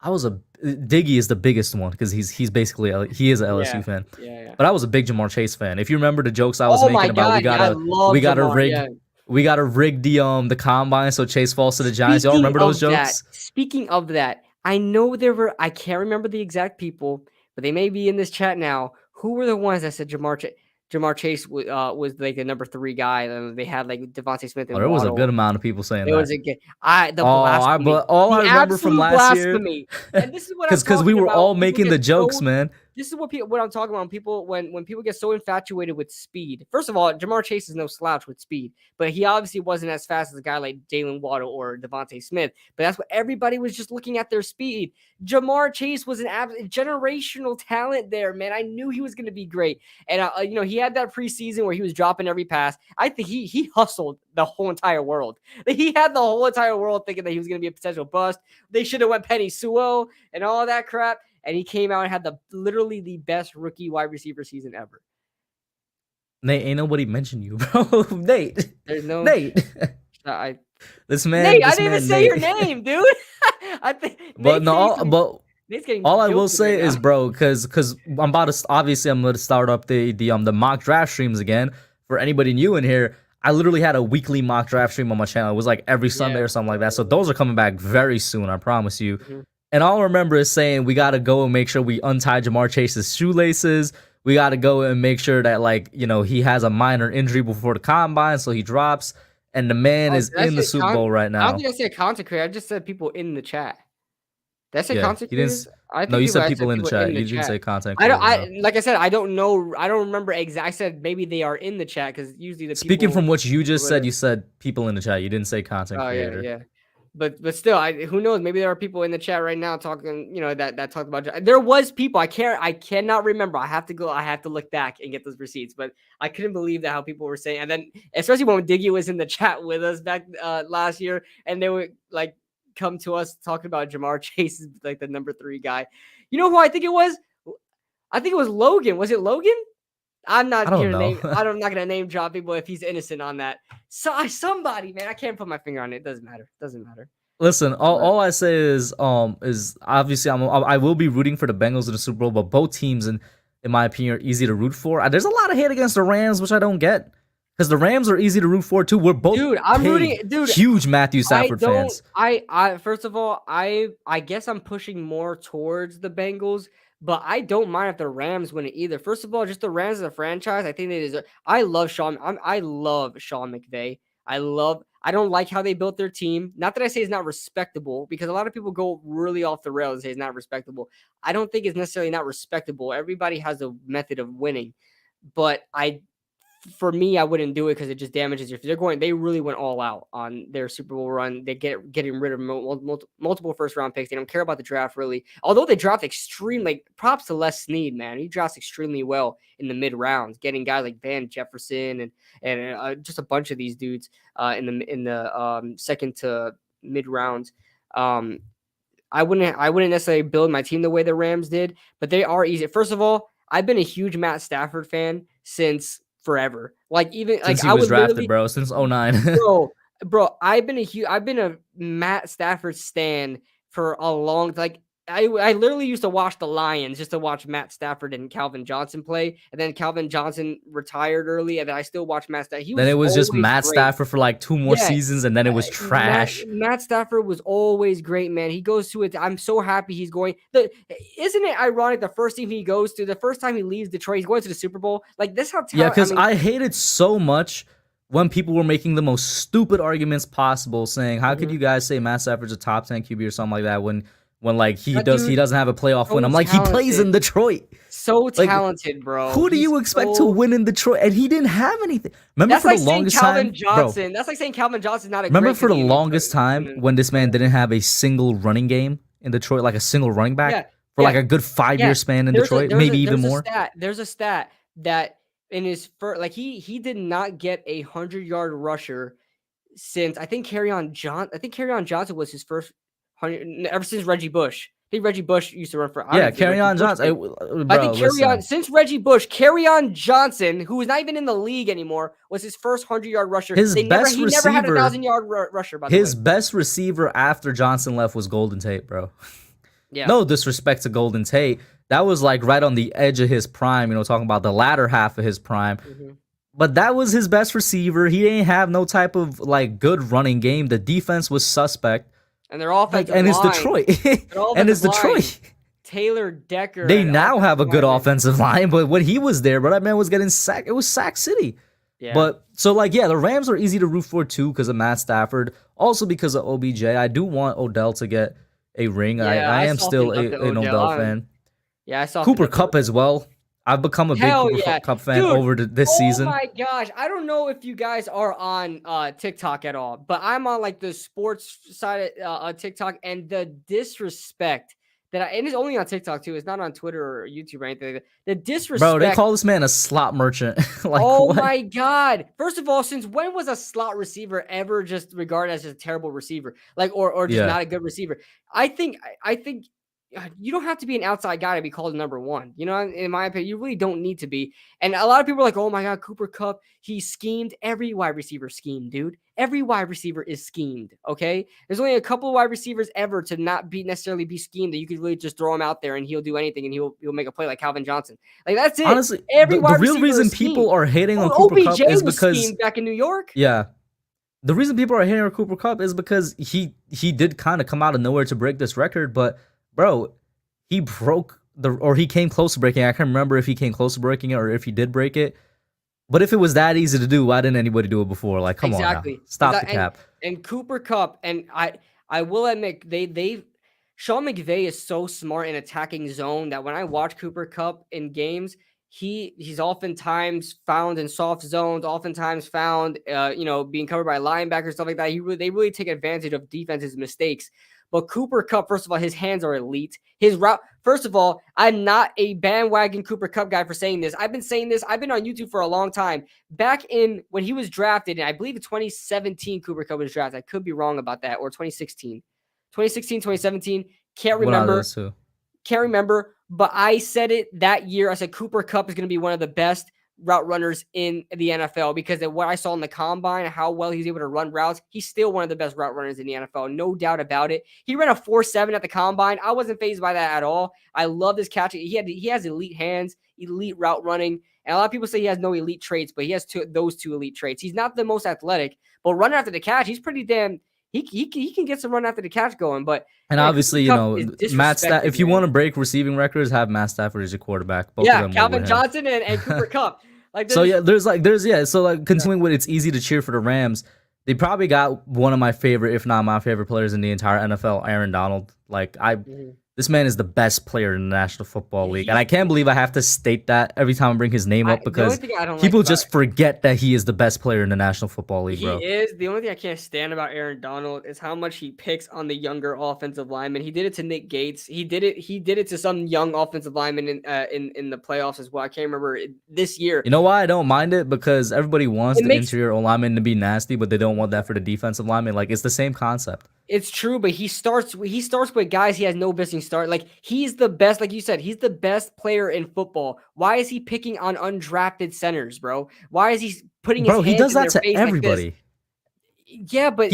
I was a Diggy is the biggest one because he's basically he is an LSU Yeah, fan. yeah, yeah. But I was a big Jamar Chase fan. If you remember the jokes I was Oh making my about god, yeah, I we love gotta Jamar. rig Yeah. the combine so Chase falls to the Giants. Y'all remember those jokes? Speaking of that, I know there were. I can't remember the exact people, but they may be in this chat now. Who were the ones that said Jamar Chase was like the number 3 guy, and they had like Devontae Smith Oh, and there was a good Waddle. amount of people saying It was that. a good. I the Oh, blasphemy, but all I the remember from absolute last year, blasphemy, and this is what I'm because we talking were about. all When people making get the jokes, so man. This is what I'm talking about. When people get so infatuated with speed. First of all, Jamar Chase is no slouch with speed, but he obviously wasn't as fast as a guy like Jalen Waddle or Devontae Smith. But that's what everybody was just looking at their speed. Jamar Chase was an generational talent there, man. I knew he was going to be great, and he had that preseason where he was dropping every pass. I think he hustled the whole entire world. He had the whole entire world thinking that he was going to be a potential bust. They should have went Penny Sewell and all that crap. And he came out and had literally the best rookie wide receiver season ever. Nate, ain't nobody mentioned you, bro. Nate, There's no, Nate. I This Nate. I this didn't even man, say your Nate. name, dude. I think But Nate's getting no, some. but Nate's getting all I will jokey right say now. is, bro, because I'm about to obviously I'm going to start up the mock draft streams again for anybody new in here. I literally had a weekly mock draft stream on my channel. It was like every Sunday Yeah. or something like that. So those are coming back very soon, I promise you. Mm-hmm. And all I remember is saying we got to go and make sure we untie Jamar Chase's shoelaces. We got to go and make sure that, like, he has a minor injury before the combine, so he drops. And the man Oh, is in the Super Bowl right I don't now. think I said content creator. I just said people in the chat. Did I say Yeah, content you didn't. creators? I No, think you said I said people in the people chat. in the You didn't chat. say content I don't. creator. No. Like I said, I don't know. I don't remember exactly. I said maybe they are in the chat because usually the Speaking people. from what you just said, Whatever. you said people in the chat. You didn't say content Oh yeah, creator. yeah. But still, who knows? Maybe there are people in the chat right now talking, that talked about. There was people. I cannot remember. I have to go. I have to look back and get those receipts. But I couldn't believe that how people were saying. And then, especially when Diggy was in the chat with us back last year, and they would like come to us talking about Jamar Chase is like the number 3 guy. You know who I think it was? I think it was Logan. Was it Logan? I'm I not don't gonna know. name. I'm not gonna name drop people if he's innocent on that. So somebody, man, I can't put my finger on it. It doesn't matter. Doesn't matter. Listen, But all I say is obviously I will be rooting for the Bengals in the Super Bowl, but both teams in my opinion are easy to root for. There's a lot of hate against the Rams, which I don't get because the Rams are easy to root for too. We're both dude, I'm rooting. big, Dude, huge Matthew I Stafford don't. fans. I first of all, I guess I'm pushing more towards the Bengals, but I don't mind if the Rams win it either. First of all, just the Rams as a franchise, I think they deserve. I love Sean. I love Sean McVay. I don't like how they built their team. Not that I say it's not respectable, because a lot of people go really off the rails and say it's not respectable. I don't think it's necessarily not respectable. Everybody has a method of winning, but for me, I wouldn't do it because it just damages your. They really went all out on their Super Bowl run. They getting rid of multiple first round picks. They don't care about the draft really. Although they draft props to Les Snead, man. He drafts extremely well in the mid rounds, getting guys like Van Jefferson and just a bunch of these dudes in the second to mid rounds. I wouldn't necessarily build my team the way the Rams did, but they are easy. First of all, I've been a huge Matt Stafford fan since forever. Like even Since like he I was would drafted, literally, bro, since '09. bro. I've been a Matt Stafford stan for a long like. I literally used to watch the Lions just to watch Matt Stafford and Calvin Johnson play, and then Calvin Johnson retired early, and then I still watch Matt Stafford. He Then it was was just always Matt great. Stafford for like 2 more Yeah, seasons, and then it was trash. Matt Stafford was always great, man. He goes to it. I'm so happy he's going. Isn't it ironic? The first team he goes to, the first time he leaves Detroit, he's going to the Super Bowl. Like this, how Yeah, talented. because I hated so much when people were making the most stupid arguments possible, saying, "How could you guys say Matt Stafford's a top 10 QB or something like that?" When like he That dude, doesn't have a playoff win. so I'm like, he plays talented, in Detroit. so Like, talented, bro. who do He's you expect to so. win in Detroit? And he didn't have anything. Remember That's for the like saying longest Calvin time, bro. Johnson. That's like saying Calvin Johnson's not a Remember great for the because longest time when this man yeah. didn't have a single running game in Detroit, like a single running back Yeah, for yeah, like a good 5 year yeah. span in Detroit, maybe even more. There's a stat that in his first, like he did not get a 100-yard rusher since I think Kerryon Johnson was his first 100 ever since Reggie Bush. think Reggie Bush used to run for. Yeah, Kerryon Johnson. I think since Reggie Bush, Kerryon Johnson, who is not even in the league anymore, was his first 100-yard rusher. He never had a 1,000-yard rusher. By the way, his best receiver after Johnson left was Golden Tate, bro. Yeah. No disrespect to Golden Tate. That was like right on the edge of his prime, talking about the latter half of his prime. Mm-hmm. But that was his best receiver. He didn't have no type of like good running game. The defense was suspect. And their offensive line. And it's Detroit. Taylor Decker. They now have a good offensive line, but when he was there, bro, that man was getting sacked. It was Sack City. Yeah. But so the Rams are easy to root for too because of Matt Stafford. Also because of OBJ. I do want Odell to get a ring. Yeah, I am still an Odell fan. Yeah, I saw Cooper Kupp as well. I've become a big Cooper Kupp fan over this season. Oh my gosh. I don't know if you guys are on TikTok at all, but I'm on like the sports side of TikTok, and the disrespect and it's only on TikTok too. It's not on Twitter or YouTube or anything. The disrespect. Bro, they call this man a slot merchant. My God. First of all, since when was a slot receiver ever just regarded as just a terrible receiver? Or just not a good receiver? I think you don't have to be an outside guy to be called number one. In my opinion, you really don't need to be. And a lot of people are like, oh my God, Cooper Kupp, he schemed. Every wide receiver schemed, dude. Every wide receiver is schemed, okay? There's only a couple of wide receivers ever to not necessarily be schemed that you could really just throw him out there and he'll do anything and he'll make a play like Calvin Johnson. Like, that's it. Honestly, the real reason people are hating on Cooper Kupp is because back in New York. Yeah. The reason people are hating on Cooper Kupp is because he did kind of come out of nowhere to break this record, but bro, he came close to breaking it. I can't remember if he came close to breaking it or if he did break it. But if it was that easy to do, why didn't anybody do it before? Like, come on now. Stop the cap. And Cooper Kupp, and I will admit, Sean McVay is so smart in attacking zone that when I watch Cooper Kupp in games, he's oftentimes found in soft zones, oftentimes found, being covered by linebackers, stuff like that. They really take advantage of defense's mistakes. But Cooper Kupp, first of all, his hands are elite. His route, first of all, I'm not a bandwagon Cooper Kupp guy for saying this. I've been saying this. I've been on YouTube for a long time. Back in when he was drafted, and I believe in 2017, Cooper Kupp was drafted. I could be wrong about that, or 2016. 2017, can't remember. Can't remember, but I said it that year. I said Cooper Kupp is going to be one of the best route runners in the NFL because of what I saw in the combine, how well he's able to run routes. He's still one of the best route runners in the NFL, no doubt about it. He ran a 4.7 at the combine. I wasn't fazed by that at all. I love his catch. He has elite hands, elite route running, and a lot of people say he has no elite traits, but he has those two elite traits. He's not the most athletic, but running after the catch, he's pretty damn. He can get some run after the catch going, but obviously, Matt Stafford. If you want to break receiving records, have Matt Stafford as your quarterback. Both of them Calvin Johnson and Cooper Kupp. Continuing with it's easy to cheer for the Rams. They probably got one of my favorite, if not my favorite players in the entire NFL, Aaron Donald. This man is the best player in the National Football League. And I can't believe I have to state that every time I bring his name up because people just forget that he is the best player in the National Football League, bro. He is. The only thing I can't stand about Aaron Donald is how much he picks on the younger offensive linemen. He did it to Nick Gates. He did it to some young offensive linemen in the playoffs as well. I can't remember this year. You know why I don't mind it? Because everybody wants the interior lineman to be nasty, but they don't want that for the defensive lineman. Like, it's the same concept. It's true, but he starts with guys he has no business start. Like, he's the best, like you said, he's the best player in football. Why is he picking on undrafted centers, bro? Why is he putting his hands he does in that to everybody. Like yeah, but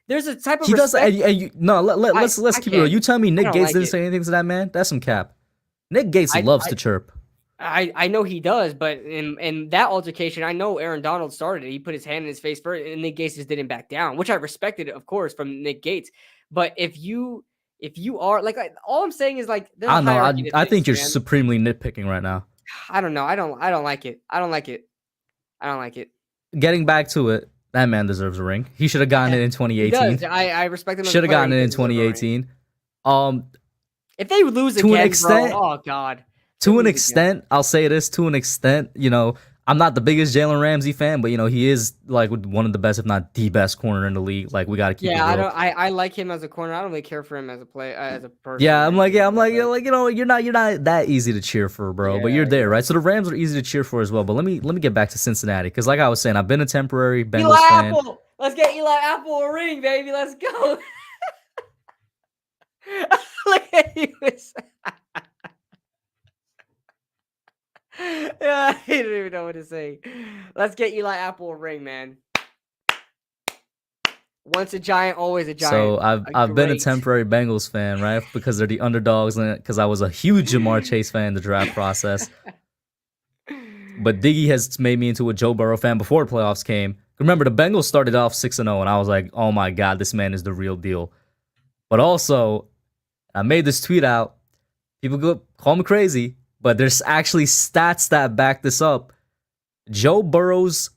there's a type of he respect. Let's keep it real. You tell me Nick Gates didn't say anything to that man? That's some cap. Nick Gates loves to chirp. I know he does, but in that altercation, I know Aaron Donald started it. He put his hand in his face first, and Nick Gates just didn't back down, which I respected, of course, from Nick Gates. But if you are like all I'm saying is like, I don't know. I think you're supremely nitpicking right now. I don't know. I don't like it. I don't like it. Getting back to it, that man deserves a ring. He should have gotten it in 2018. He does. I respect him. Should have gotten it in 2018. If they lose again, to an extent, bro, oh God. To an extent, I'll say this. To an extent, I'm not the biggest Jalen Ramsey fan, but he is like one of the best, if not the best corner in the league. Like, we got to keep. Yeah, it real. I like him as a corner. I don't really care for him as a as a person. Yeah, I'm like, you're not that easy to cheer for, bro. But you're there, right? So the Rams are easy to cheer for as well. But let me get back to Cincinnati because, like I was saying, I've been a temporary Bengals fan. Apple. Let's get Eli Apple a ring, baby. Let's go. Look at you. Yeah, I don't even know what to say. Let's get Eli Apple a ring, man. Once a giant, always a giant. So I've been a Great. temporary Bengals fan, right? Because they're the underdogs, and because I was a huge Jamar Chase fan in the draft process. But Diggy has made me into a Joe Burrow fan before the playoffs came. Remember, the Bengals started off 6-0, and I was like, oh my God, this man is the real deal. But also, I made this tweet out. People go call me crazy, but there's actually stats that back this up. Joe Burrow's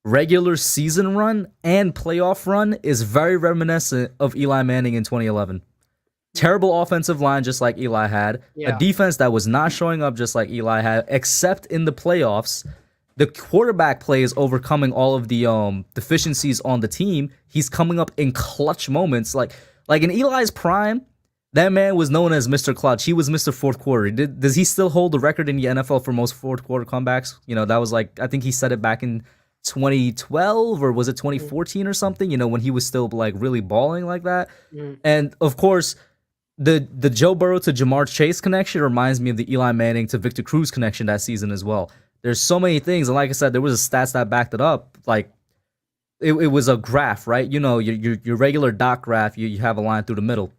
regular season run and playoff run is very reminiscent of Eli Manning in 2011. Terrible offensive line, just like Eli had. A Yeah. defense that was not showing up, just like Eli had, except in the playoffs. The quarterback play is overcoming all of the deficiencies on the team. He's coming up in clutch moments. Like in Eli's prime, that man was known as Mr. Clutch. He was Mr. Fourth Quarter. Does he still hold the record in the NFL for most fourth quarter comebacks? You know, that was like, I think he said it back in 2012 or was it 2014 or something? You know, when he was still like really balling like that. And of course, the Joe Burrow to Jamar Chase connection reminds me of the Eli Manning to Victor Cruz connection that season as well. There's so many things, and like I said, there was a stats that backed it up. Like it was a graph, right? You know, your regular dot graph, you have a line through the middle.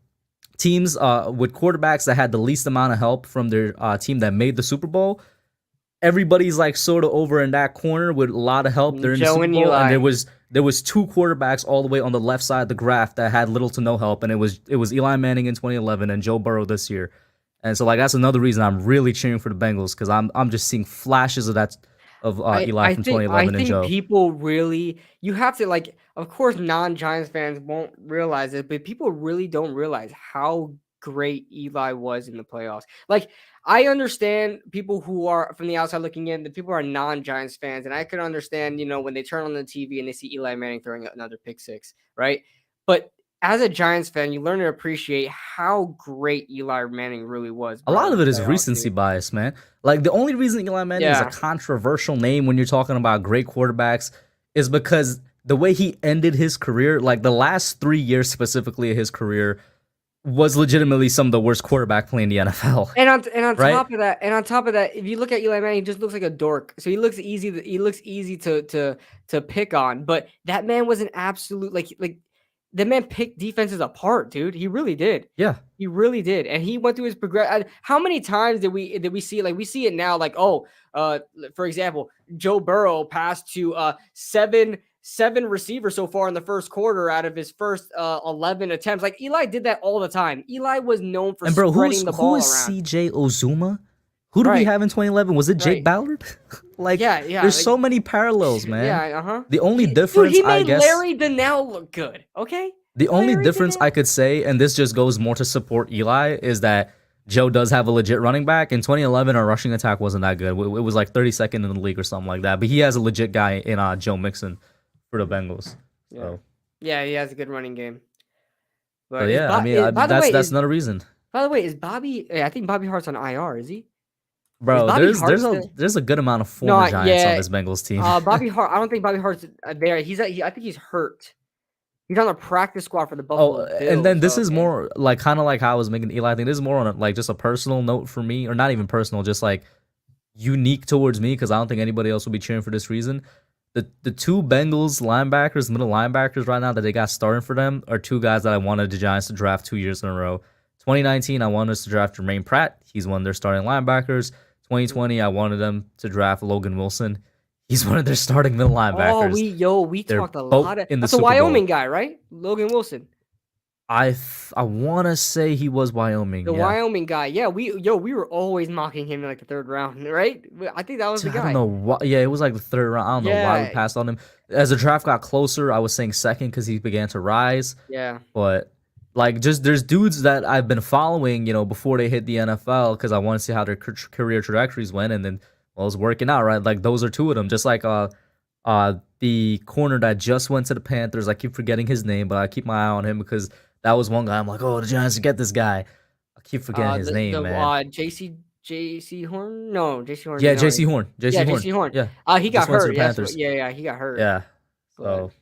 Teams with quarterbacks that had the least amount of help from their team that made the Super Bowl, everybody's like sort of over in that corner with a lot of help. They're in the Joe Super and Bowl, Eli. and there was two quarterbacks all the way on the left side of the graph that had little to no help, and it was Eli Manning in 2011 and Joe Burrow this year. And so like that's another reason I'm really cheering for the Bengals, because I'm just seeing flashes of that Eli from 2011 and Joe. People really, you have to, like, of course non-Giants fans won't realize it, but people really don't realize how great Eli was in the playoffs. Like, I understand people who are from the outside looking in, the people who are non-Giants fans, and I could understand, you know, when they turn on the TV and they see Eli Manning throwing another pick six, right? But as a Giants fan, you learn to appreciate how great Eli Manning really was. A lot of it is playoffs, recency dude. bias, man. Like the only reason Eli Manning is a Yeah. controversial name when you're talking about great quarterbacks is because the way he ended his career, like the last 3 years specifically of his career, was legitimately some of the worst quarterback play in the NFL. And on Right? top of that, if you look at Eli Manning, he just looks like a dork. So he looks easy. He looks easy to pick on. But that man was an absolute like the man picked defenses apart, dude. He really did. Yeah. He really did. And he went through his progress. How many times did we see it? Like we see it now. Like for example, Joe Burrow passed to seven receivers so far in the first quarter out of his first 11 attempts. Like Eli did that all the time. Eli was known for spreading the ball who is around. CJ Ozuma? Who did we have in 2011? Was it Jake Ballard? Like, yeah. There's so many parallels, man. Yeah, The only difference, he made I guess, Larry Donnell look good. Okay. the only difference I could say, and this just goes more to support Eli, is that Joe does have a legit running back. In 2011, our rushing attack wasn't that good. It was like 32nd in the league or something like that. But he has a legit guy in Joe Mixon for the Bengals. So. Yeah, he has a good running game. But so yeah, I mean, that's another reason. By the way, is Bobby? I think Bobby Hart's on IR. Is he? Bro, there's a good amount of former Giants on this Bengals team. Bobby Hart. I don't think Bobby Hart's there. I think he's hurt. He's on the practice squad for the Buffalo Bills. And then this is more like kind of like how I was making Eli thing. This is more on like just a personal note for me, or not even personal, just like unique towards me, because I don't think anybody else will be cheering for this reason. The two Bengals linebackers, middle linebackers right now that they got starting for them are two guys that I wanted the Giants to draft 2 years in a row. 2019, I wanted us to draft Jermaine Pratt. He's one of their starting linebackers. 2020, I wanted them to draft Logan Wilson. He's one of their starting middle linebackers. Oh, we talked a lot of. That's a Wyoming guy, right? Logan Wilson. I want to say he was Wyoming. Wyoming guy. Yeah, we were always mocking him in like the third round, right? I think that was the guy. I don't know why. Yeah, it was like the third round. I don't know why we passed on him. As the draft got closer, I was saying second because he began to rise. Yeah. But like, just there's dudes that I've been following, before they hit the NFL, because I want to see how their career trajectories went, and then well, it's working out, right? Like those are two of them. Just like the corner that just went to the Panthers. I keep forgetting his name, but I keep my eye on him because that was one guy. I'm like, oh, the Giants get this guy. I keep forgetting his name, man. J.C. Horn? No, J.C. Horn. Yeah, J.C. Horn. J.C. Horn. Yeah. He got hurt. Yeah, he got hurt. Yeah. So,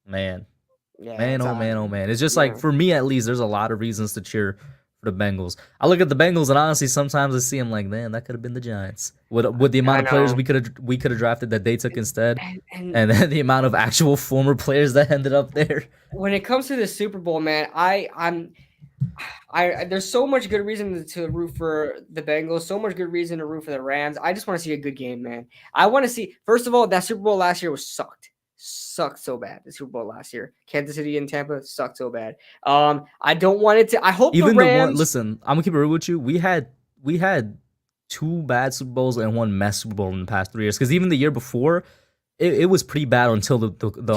man. Yeah, man, oh man. It's just like, for me at least, there's a lot of reasons to cheer for the Bengals. I look at the Bengals and honestly, sometimes I see them like, man, that could have been the Giants. With the amount I of players know. we could have drafted that they took instead, And and then the amount of actual former players that ended up there. when it comes to the Super Bowl, man, I there's so much good reason to root for the Bengals, so much good reason to root for the Rams. I just want to see a good game, man. I want to see, first of all, that Super Bowl last year was sucked so bad. The Super Bowl last year, Kansas City and Tampa sucked so bad. I don't want it to. I hope the Even the one, Rams. listen, I'm gonna keep it real with you. We had two bad Super Bowls and one mess Super Bowl in the past 3 years. Because even the year before, it was pretty bad until the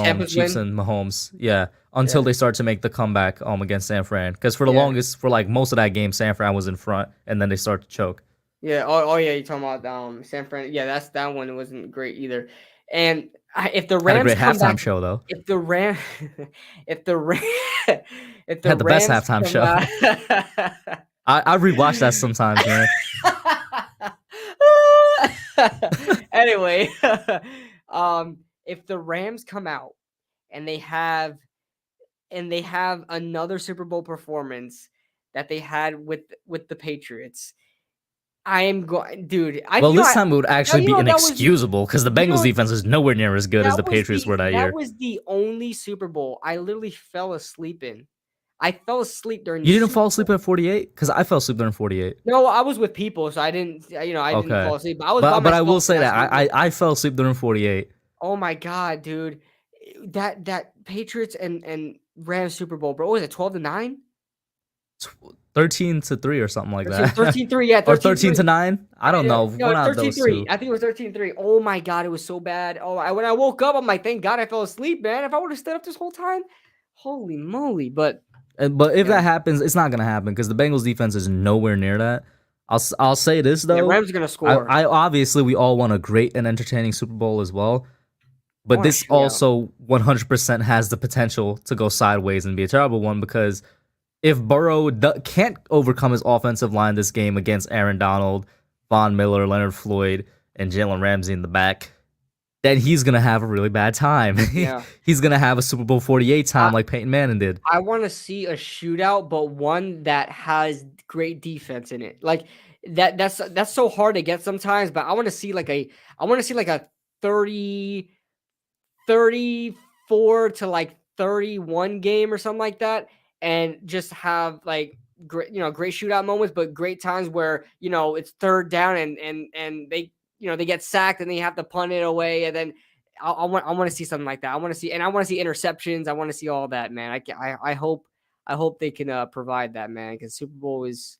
Tampa's Chiefs win. and Mahomes, yeah, until Yeah. they started to make the comeback against San Fran. Because for the Yeah. longest, for like most of that game, San Fran was in front, and then they started to choke. Yeah. Oh yeah. You're talking about San Fran. Yeah, that one. It wasn't great either. And if the Had a Rams great come back, halftime show though. if the Ram, if the Ram, if the Had the best Rams halftime come show. out. I rewatch that sometimes, man. Anyway, if the Rams come out and they have another Super Bowl performance that they had with the Patriots, I am going, dude. Well, this time it would actually be that was inexcusable because the you Bengals know defense is nowhere near as good as the Patriots were that that year. was the only Super Bowl I literally fell asleep in. I fell asleep during the You didn't Super fall Bowl. asleep at 48? Because I fell asleep during 48. No, I was with people, so I didn't. I didn't Okay. fall asleep. But I was by But I will myself say when that that Super Bowl. I fell asleep during 48. Oh my god, dude! That Patriots and Rams Super Bowl, bro. What was it 12-9? 13-3 or something like that. 13-3, yeah, Or 13-3. 13-9. I don't know. No, One out of those 13-3. two. I think it was 13-3. Oh my god, it was so bad. When I woke up, I'm like, thank God I fell asleep, man. If I would have stayed up this whole time, holy moly! But But if yeah, that happens, it's not gonna happen because the Bengals defense is nowhere near that. I'll say this yeah, though. Rams are gonna score. I obviously we all want a great and entertaining Super Bowl as well. I But want a this shootout. also 100% has the potential to go sideways and be a terrible one because if Burrow can't overcome his offensive line this game against Aaron Donald, Von Miller, Leonard Floyd, and Jalen Ramsey in the back, then he's gonna have a really bad time. Yeah, He's gonna have a Super Bowl 48 time like Peyton Manning did. I want to see a shootout, but one that has great defense in it. Like that's so hard to get sometimes, but I want to see like a 30 34 to like 31 game or something like that, and just have like great shootout moments, but great times where it's third down and they get sacked and they have to punt it away, and then I want to see something like that. I want to see interceptions. I want to see all that, man. I hope they can provide that, man, because Super Bowl is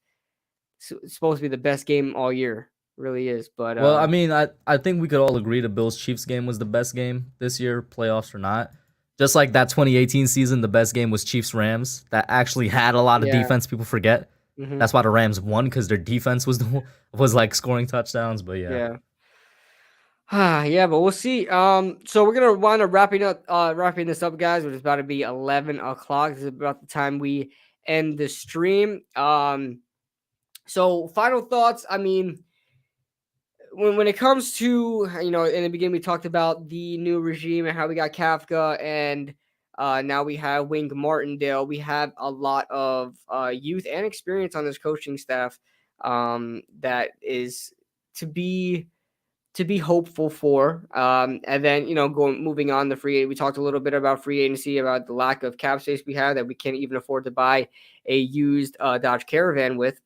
supposed to be the best game all year. Really is. But Well, I mean, I think we could all agree the Bills Chiefs game was the best game this year, playoffs or not. Just like that 2018 season, the best game was Chiefs Rams. That actually had a lot of yeah. defense. People forget. Mhm. That's why the Rams won because their defense was like scoring touchdowns. But yeah. Yeah. Yeah, but we'll see. So we're gonna wind up wrapping this up, guys. It's about to be 11 o'clock. This is about the time we end the stream. So final thoughts. I mean, when it comes to in the beginning we talked about the new regime and how we got Kafka and now we have Wink Martindale. We have a lot of youth and experience on this coaching staff that is to be hopeful for. And then, moving on the free agent, we talked a little bit about free agency, about the lack of cap space we have, that we can't even afford to buy a used Dodge Caravan with.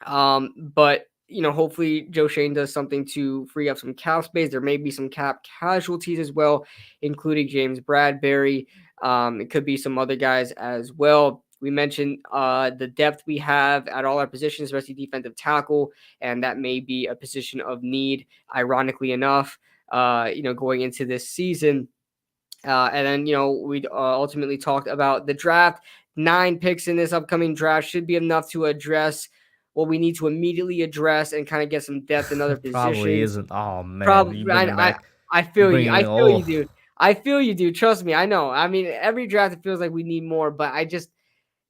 But, hopefully Joe Shane does something to free up some cap space. There may be some cap casualties as well, including James Bradbury. It could be some other guys as well. We mentioned the depth we have at all our positions, especially defensive tackle, and that may be a position of need, ironically enough, going into this season. And then, we ultimately talked about the draft. 9 picks in this upcoming draft should be enough to address what we need to immediately address and kind of get some depth in other Probably positions. isn't. Oh man, Probably, you bringing back. I You feel you. bringing. I feel you, Oh, dude. I feel you, dude. Trust me. I know. I mean, every draft it feels like we need more, but I just,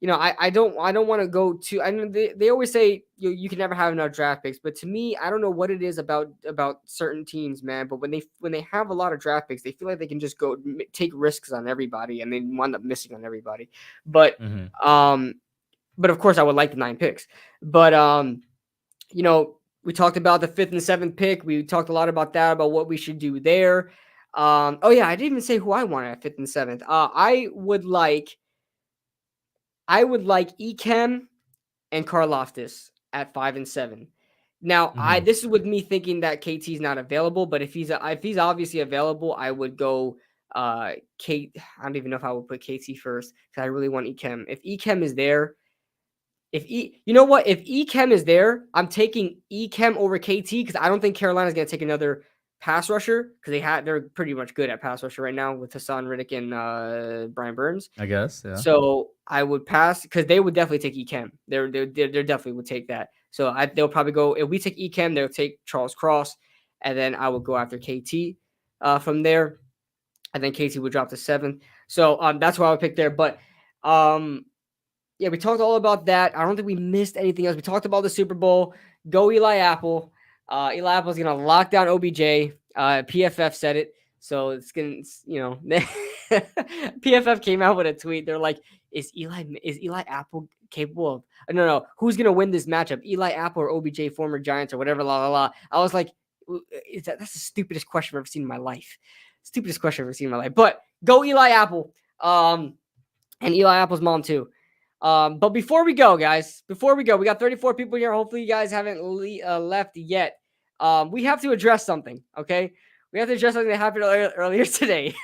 I don't want to go too. I mean, they always say you can never have enough draft picks, but to me, I don't know what it is about certain teams, man. But when they have a lot of draft picks, they feel like they can just go take risks on everybody, and they wind up missing on everybody. But mhm. But of course, I would like the 9 picks. But we talked about the 5th and 7th pick. We talked a lot about that, about what we should do there. Oh yeah, I didn't even say who I wanted at 5th and 7th. I would like Ekem and Karloftis at 5 and 7. Now, Mhm. this is with me thinking that KT's not available, but if he's obviously available, I would go Kate. I don't even know if I would put KT first because I really want Ekem. If Ekem is there, you know what? If Ekem is there, I'm taking Ekem over KT because I don't think Carolina's gonna take another pass rusher because they're pretty much good at pass rusher right now with Hassan Riddick and Brian Burns. I guess, yeah. So I would pass because they would definitely take Ekem. They definitely would take that. So they'll probably go if we take Ekem, they'll take Charles Cross, and then I would go after KT from there, and then KT would drop to 7th. So that's what I would pick there. But yeah, we talked all about that. I don't think we missed anything else. We talked about the Super Bowl. Go Eli Apple. Eli Apple's gonna lock down OBJ. PFF said it, so it's gonna, PFF came out with a tweet. They're like, "Is Eli Apple capable of? No. Who's gonna win this matchup? Eli Apple or OBJ, former Giants or whatever?" La la la. I was like, that's the stupidest question I've ever seen in my life. Stupidest question I've ever seen in my life. But go Eli Apple. And Eli Apple's mom too. But before we go, guys, we got 34 people here. Hopefully you guys haven't left yet. We have to address something, okay? We have to address something that happened earlier today.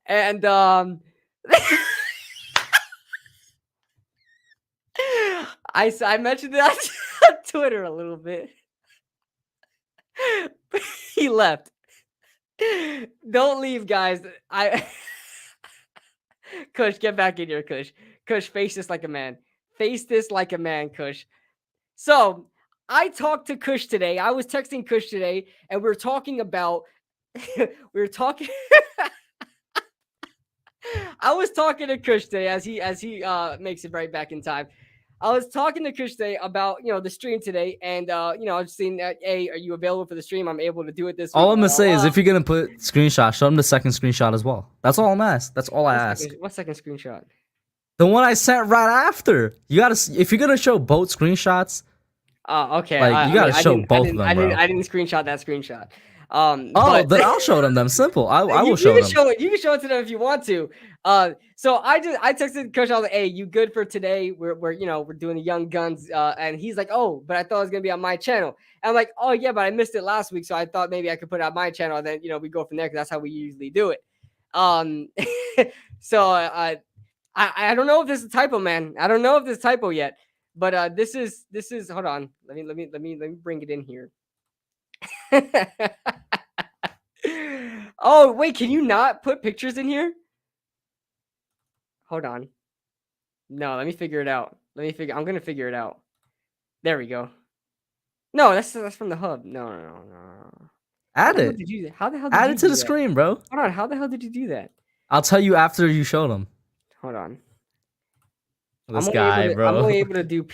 And I mentioned that on Twitter a little bit. He left. Don't leave, guys. Kush, get back in here, Kush. Kush, face this like a man. Face this like a man, Kush. So I talked to Kush today. I was texting Kush today, and we were talking about. we were talking. I was talking to Kush today as he makes it right back in time. I was talking to Kush today about the stream today, and I was saying that, hey, are you available for the stream? I'm able to do it this week. All I'm gonna say is if you're gonna put screenshot, show them the second screenshot as well. That's all I'm asking. That's all I ask. What second screenshot? The one I sent right after. You gotta, if you're gonna show both screenshots. Okay. Like you gotta show both of them, bro. I didn't screenshot that screenshot. Then I'll show them simple. I will show them. You can show it to them if you want to. So I texted Coach. I was like, "Hey, you good for today? We're doing the Young Guns." And he's like, "Oh, but I thought it was gonna be on my channel." And I'm like, "Oh yeah, but I missed it last week, so I thought maybe I could put it on my channel, and then we go from there because that's how we usually do it." So I don't know if this is a typo, man. I don't know if this is a typo yet, but this is. Hold on. Let me bring it in here. Oh, wait, can you not put pictures in here? Hold on. No, let me figure it out. I'm going to figure it out. There we go. No, that's from the hub. No. Add it. How the hell did you add it to the screen, bro? Hold on. How the hell did you do that? I'll tell you after you show them. Hold on. This guy, bro. I'm only able to do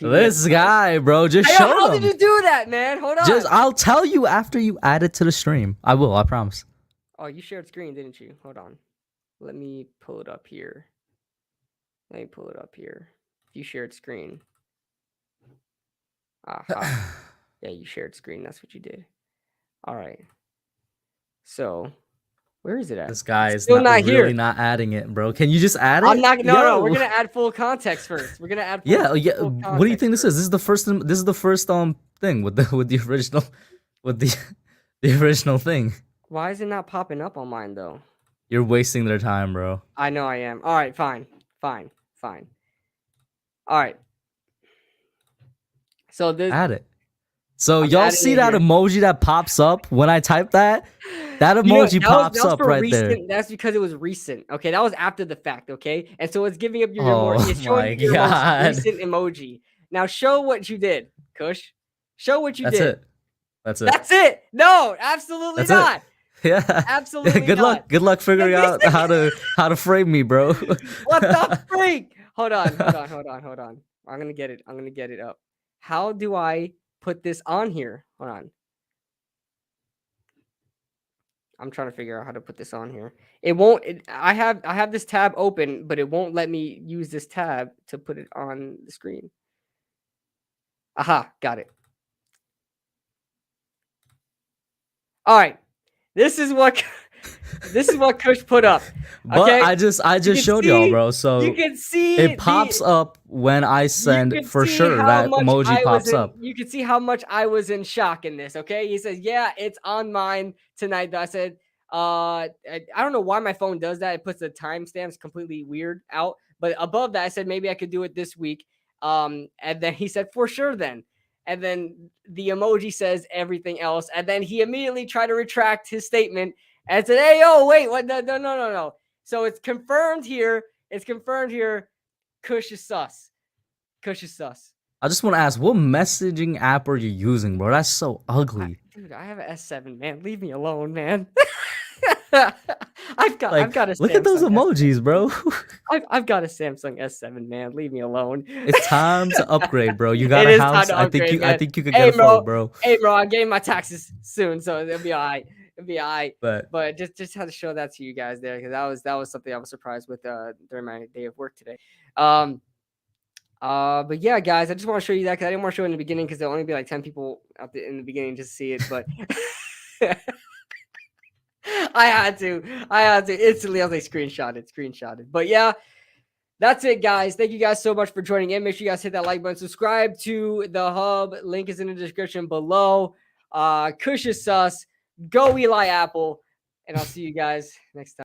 This guy, bro. Just show them. How did you do that, man? Hold on. I'll tell you after you add it to the stream. I will. I promise. Oh, you shared screen, didn't you? Hold on. Let me pull it up here. You shared screen. Aha. Yeah, you shared screen. That's what you did. All right. So, where is it at? This guy is still not here. Really not adding it, bro. Can you just add it? I'm not. No. We're gonna add full context first. We're gonna add. Full what do you think this is? This is the first. This is the first thing with the original, with the original thing. Why is it not popping up on mine though? You're wasting their time, bro. I know I am. All right, fine. All right. So this. Add it. So y'all see that emoji that pops up when I type that? That emoji pops up right there. That's because it was recent. Okay, that was after the fact. Okay, and so it's giving up your it's showing your most recent emoji. Now show what you did, Kush. Show what you did. That's it. That's it. No, absolutely not. Yeah, absolutely. Good luck. Good luck figuring out how to frame me, bro. What the freak? Hold on. I'm gonna get it up. How do I put this on here? Hold on. I'm trying to figure out how to put this on here. It won't. I have this tab open, but it won't let me use this tab to put it on the screen. Aha, got it. All right, this is what Kush put up. But Okay? I just showed y'all, bro. You So can see it pops up when I send for sure. That emoji pops up. You can see how much I was in shock in this. Okay, he says, "Yeah, it's on mine tonight." I said, I don't know why my phone does that. It puts the timestamps completely weird out. But above that, I said maybe I could do it this week. And then he said, "For sure, then." And then the emoji says everything else. And then he immediately tried to retract his statement and said, "Hey, oh, wait, what? No. So it's confirmed here. It's confirmed here. Kush is sus. Kush is sus." I just want to ask, what messaging app are you using, bro? That's so ugly. Dude, I have an S7, man. Leave me alone, man. I've got a look at those Samsung emojis, S7. bro. I've got a Samsung S7, man. Leave me alone. It's time to upgrade, bro. You got It a is time house. to I upgrade, think man. you could get a phone, bro. Hey, bro, I'm getting my taxes soon, so it'll be all right. It'll be all right. But just had to show that to you guys there, because that was something I was surprised with during my day of work today. But yeah, guys, I just want to show you that because I didn't want to show it in the beginning because there'll only be like 10 people in the beginning just to see it. But I had to instantly. I was like, screenshot it. But yeah, that's it, guys. Thank you guys so much for joining in. Make sure you guys hit that like button, subscribe to the hub. Link is in the description below. Kush is sus. Go Eli Apple, and I'll see you guys next time.